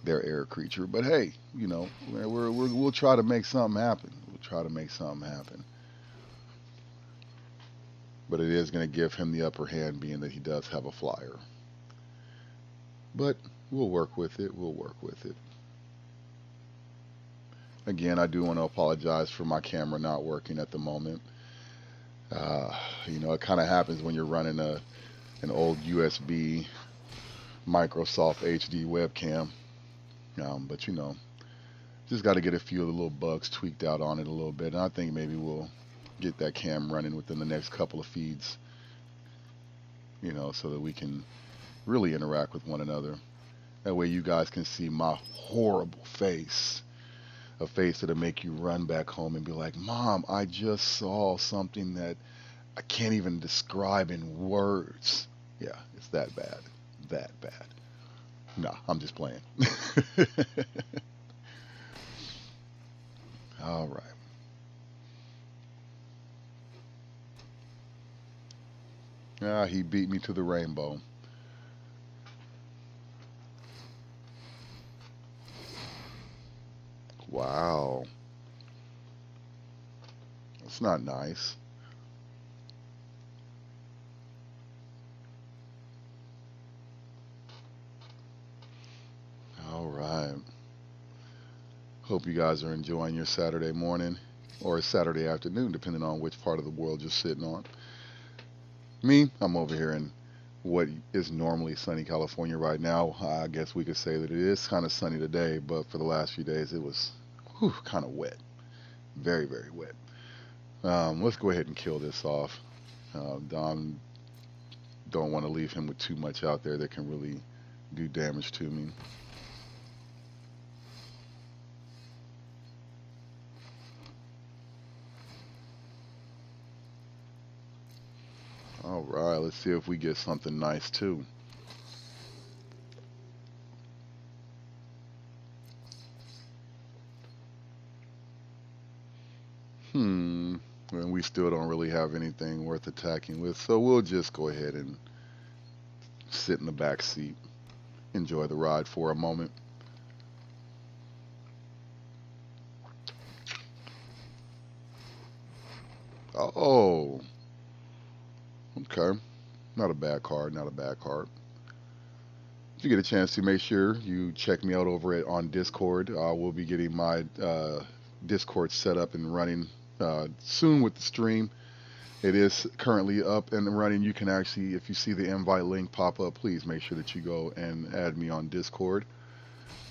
their air creature. But hey, we'll try to make something happen. We'll try to make something happen. But it is going to give him the upper hand, being that he does have a flyer. But we'll work with it. We'll work with it. Again, I do want to apologize for my camera not working at the moment. It kind of happens when you're running an old USB Microsoft HD webcam. But just got to get a few of the little bugs tweaked out on it a little bit. And I think maybe we'll get that cam running within the next couple of feeds, so that we can really interact with one another. That way you guys can see my horrible face. A face that'll make you run back home and be like, Mom, I just saw something that I can't even describe in words. Yeah, it's that bad. That bad. No, I'm just playing. All right. Ah, he beat me to the rainbow. Wow. That's not nice. All right. Hope you guys are enjoying your Saturday morning or Saturday afternoon, depending on which part of the world you're sitting on. Me, I'm over here in what is normally sunny California right now. I guess we could say that it is kind of sunny today, but for the last few days it was kind of wet. Very, very wet. Let's go ahead and kill this off. Don don't want to leave him with too much out there that can really do damage to me. All right, let's see if we get something nice too. Hmm. And we still don't really have anything worth attacking with, so we'll just go ahead and sit in the back seat, enjoy the ride for a moment. Oh, okay. Not a bad card, not a bad card. If you get a chance to make sure you check me out over at on Discord. We'll be getting my Discord set up and running soon with the stream. It is currently up and running. You can actually, if you see the invite link pop up, please make sure that you go and add me on Discord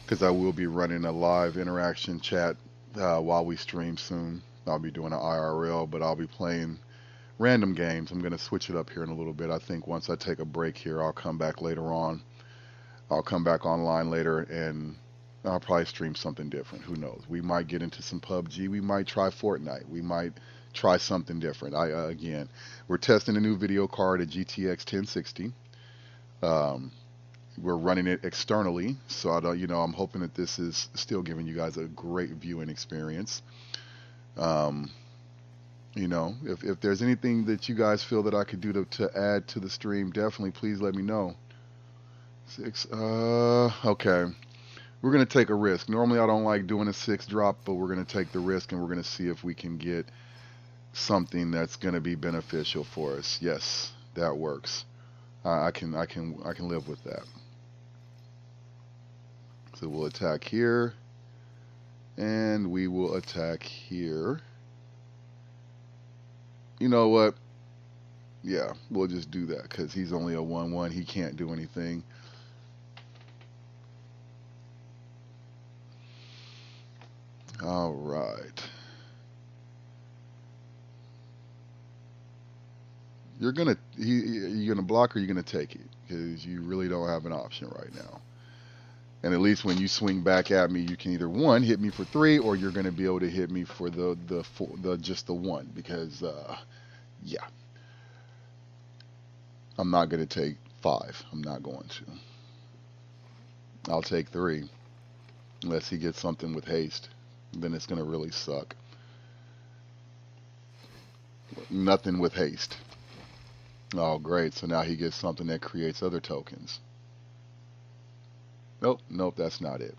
because I will be running a live interaction chat while we stream soon. I'll be doing an IRL, but I'll be playing random games. I'm going to switch it up here in a little bit. I think once I take a break here, I'll come back later on. I'll come back online later and I'll probably stream something different. Who knows? We might get into some PUBG. We might try Fortnite. We might try something different. Again, we're testing a new video card, a GTX 1060. Um, we're running it externally, so I don't, I'm hoping that this is still giving you guys a great viewing experience. Um, if there's anything that you guys feel that I could do to add to the stream, definitely please let me know. Six. Okay. We're gonna take a risk. Normally I don't like doing a six drop, but we're gonna take the risk and we're gonna see if we can get something that's gonna be beneficial for us. Yes, that works. I can live with that. So we'll attack here, and we will attack here. You know what? Yeah, we'll just do that because he's only a 1/1. He can't do anything. All right. You're gonna block or you're gonna take it because you really don't have an option right now. And at least when you swing back at me, you can either one hit me for three, or you're gonna be able to hit me for the four, the just the one because yeah, I'm not gonna take five. I'm not going to. I'll take three unless he gets something with haste. Then it's gonna really suck. Nothing with haste. Oh, great. So now he gets something that creates other tokens. Nope, nope, that's not it.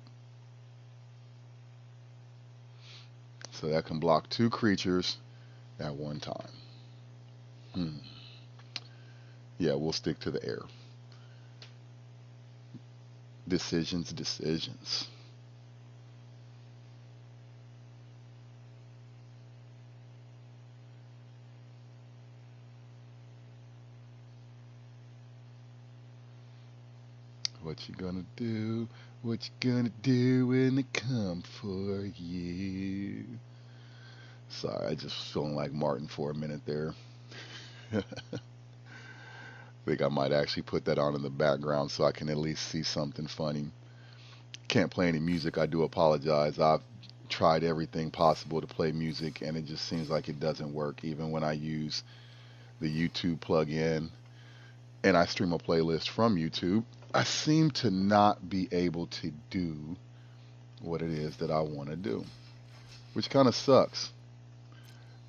So that can block two creatures at one time. Hmm. Yeah, we'll stick to the air. Decisions, decisions. What you gonna do? What you gonna do when they come for you? Sorry, I just feeling like Martin for a minute there. Think I might actually put that on in the background so I can at least see something funny. can't play any music, I do apologize. I've tried everything possible to play music, and it just seems like it doesn't work. Even when I use the YouTube plugin and I stream a playlist from YouTube, I seem to not be able to do what it is that I want to do, which kind of sucks,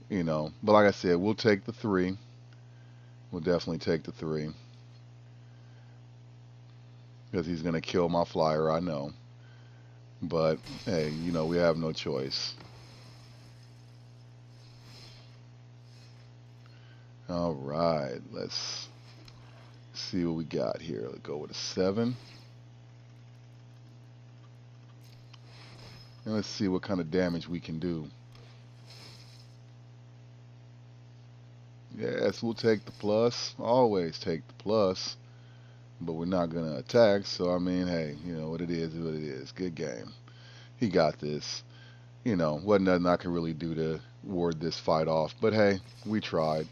you know. But like I said, we'll take the three. We'll definitely take the three because he's going to kill my flyer, I know. But hey, you know, we have no choice. All right, let's see what we got here. Let's go with a 7. And let's see what kind of damage we can do. Yes, we'll take the plus. Always take the plus. But we're not going to attack. So, I mean, hey, you know, what it is what it is. Good game. He got this. You know, wasn't nothing I could really do to ward this fight off. But, hey, we tried.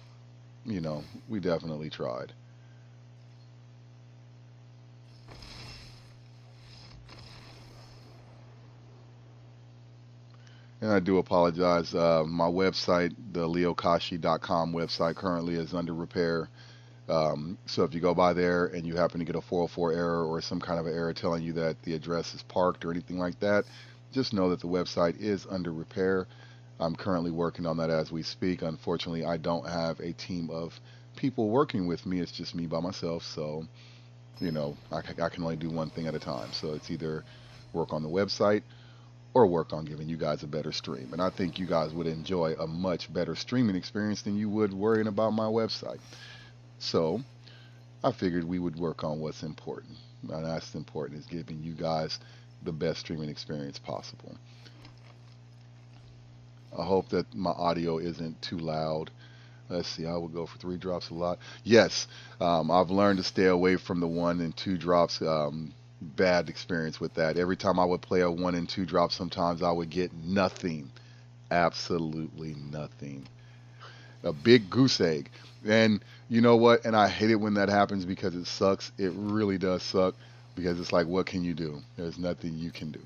You know, we definitely tried. And I do apologize. My website, the leokashi.com website, currently is under repair. So if you go by there and you happen to get a 404 error or some kind of an error telling you that the address is parked or anything like that, just know that the website is under repair. I'm currently working on that as we speak. Unfortunately, I don't have a team of people working with me. It's just me by myself. So, you know, I can only do one thing at a time. So it's either work on the website or work on giving you guys a better stream. And I think you guys would enjoy a much better streaming experience than you would worrying about my website. So I figured we would work on what's important. And that's important, is giving you guys the best streaming experience possible. I hope that my audio isn't too loud. Let's see, I will go for 3 drops a lot. Yes, I've learned to stay away from the 1 and 2 drops. Bad experience with that. Every time I would play a 1 and 2 drop, sometimes I would get nothing. Absolutely nothing. A big goose egg. And you know what? And I hate it when that happens because it sucks. It really does suck because it's like, what can you do? There's nothing you can do.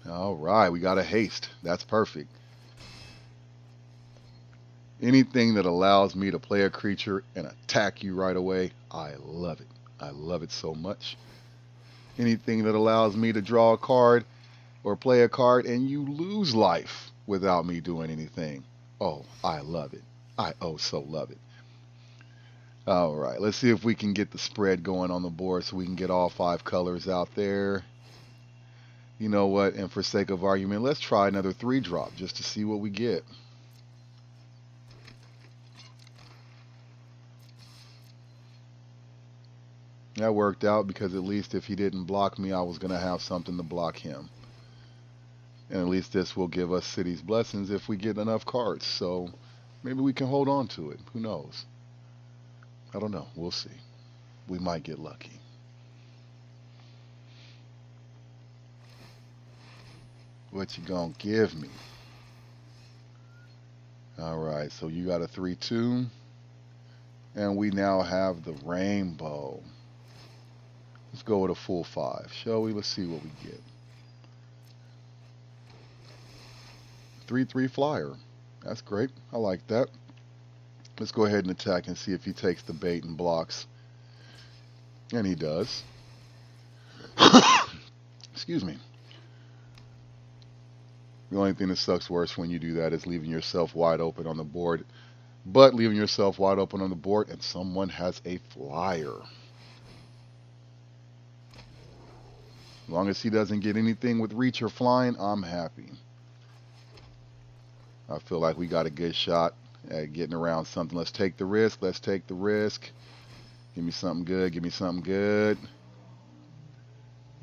All right, we got a haste. That's perfect. Anything that allows me to play a creature and attack you right away, I love it. I love it so much. Anything that allows me to draw a card or play a card and you lose life without me doing anything. Oh, I love it. I oh so love it. All right, let's see if we can get the spread going on the board so we can get all 5 colors out there. You know what? And for sake of argument, let's try another 3 drop just to see what we get. That worked out because at least if he didn't block me, I was going to have something to block him. And at least this will give us City's Blessings if we get enough cards. So maybe we can hold on to it. Who knows? I don't know. We'll see. We might get lucky. What you gonna give me? All right, so you got a 3-2. And we now have the rainbow. Let's go with a full 5, shall we? Let's see what we get. 3-3 flyer. That's great. I like that. Let's go ahead and attack and see if he takes the bait and blocks. And he does. Excuse me. The only thing that sucks worse when you do that is leaving yourself wide open on the board. But leaving yourself wide open on the board and someone has a flyer. As long as he doesn't get anything with reach or flying, I'm happy. I feel like we got a good shot at getting around something. Let's take the risk. Let's take the risk. Give me something good. Give me something good.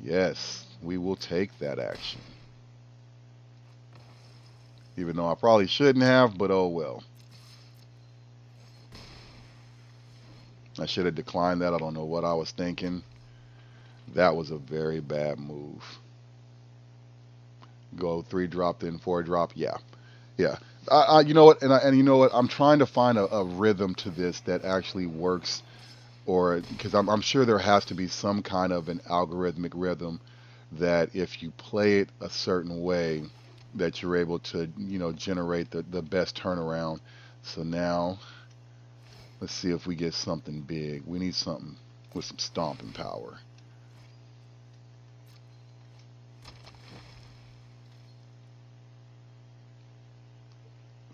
Yes, we will take that action. Even though I probably shouldn't have, but oh well. I should have declined that. I don't know what I was thinking. That was a very bad move. Go 3 drop, then 4 drop. Yeah. Yeah. You know what? And you know what? I'm trying to find a rhythm to this that actually works or because I'm sure there has to be some kind of an algorithmic rhythm that if you play it a certain way, that you're able to, generate the best turnaround. So now let's see if we get something big. We need something with some stomping power.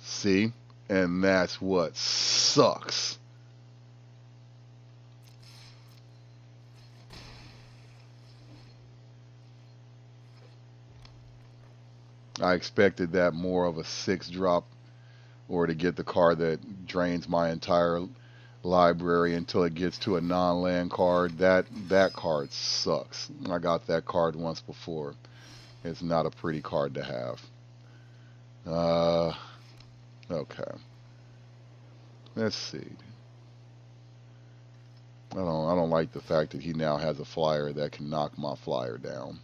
See? And that's what sucks. I expected that more of a 6 drop, or to get the card that drains my entire library until it gets to a non-land card. That card sucks. I got that card once before. It's not a pretty card to have. Uh, okay. Let's see. I don't like the fact that he now has a flyer that can knock my flyer down.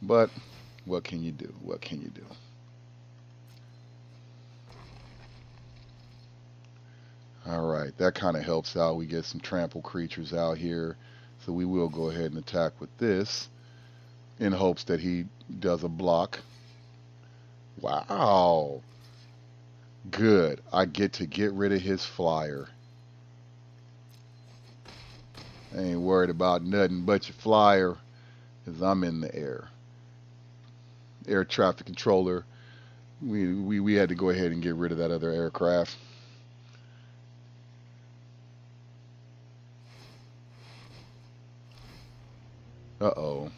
But what can you do? What can you do? All right, that kind of helps out. We get some trample creatures out here. So we will go ahead and attack with this in hopes that he does a block. Wow. Good. I get to get rid of his flyer. I ain't worried about nothing but your flyer, because I'm in the air. Air traffic controller. We had to go ahead and get rid of that other aircraft. Uh-oh.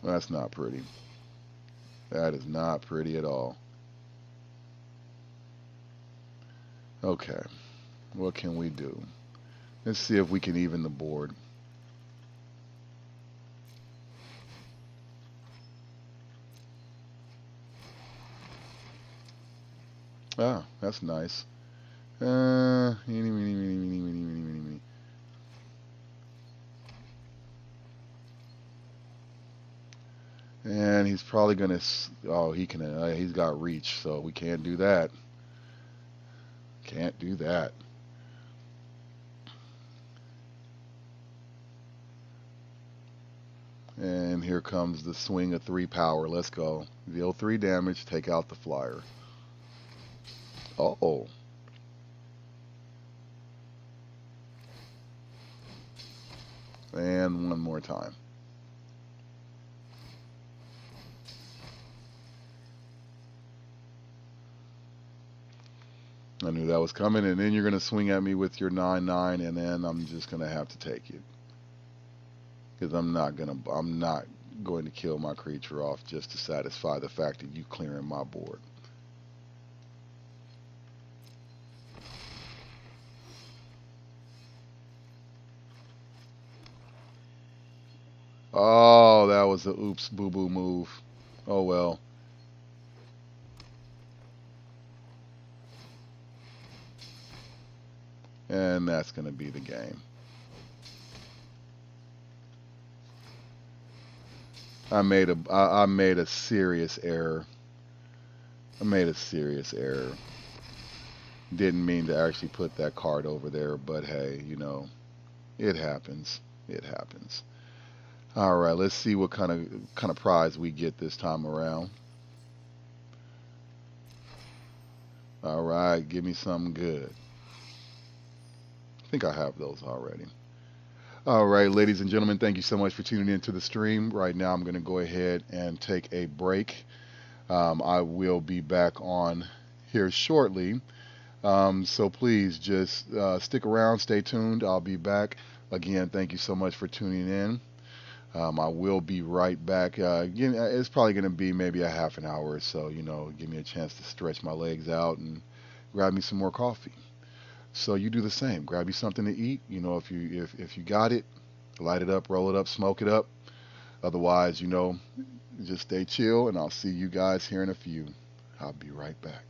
That's not pretty. That is not pretty at all. Okay. What can we do? Let's see if we can even the board. Ah, that's nice. Eeny, meeny, meeny, meeny, meeny, meeny, meeny, meeny. And he's probably gonna. Oh, he can. He's got reach, so we can't do that. Can't do that. And here comes the swing of 3 power. Let's go. Deal 3 damage. Take out the flyer. Uh-oh. And one more time. I knew that was coming, and then you're going to swing at me with your 9/9, and then I'm just going to have to take it. Because I'm not going to kill my creature off just to satisfy the fact that you clearing my board. Oh, that was a oops boo boo move. Oh well. And that's going to be the game. I made a serious error. I made a serious error. Didn't mean to actually put that card over there, but hey, it happens. It happens. All right, let's see what kind of prize we get this time around. All right, give me something good. I think I have those already. All right, ladies and gentlemen, thank you so much for tuning into the stream. Right now, I'm going to go ahead and take a break. I will be back on here shortly. So please just stick around, stay tuned. I'll be back. Again, thank you so much for tuning in. I will be right back. Again, it's probably going to be maybe a half an hour or so, give me a chance to stretch my legs out and grab me some more coffee. So you do the same. Grab you something to eat. If you got it, light it up, roll it up, smoke it up. Otherwise, just stay chill, and I'll see you guys here in a few. I'll be right back.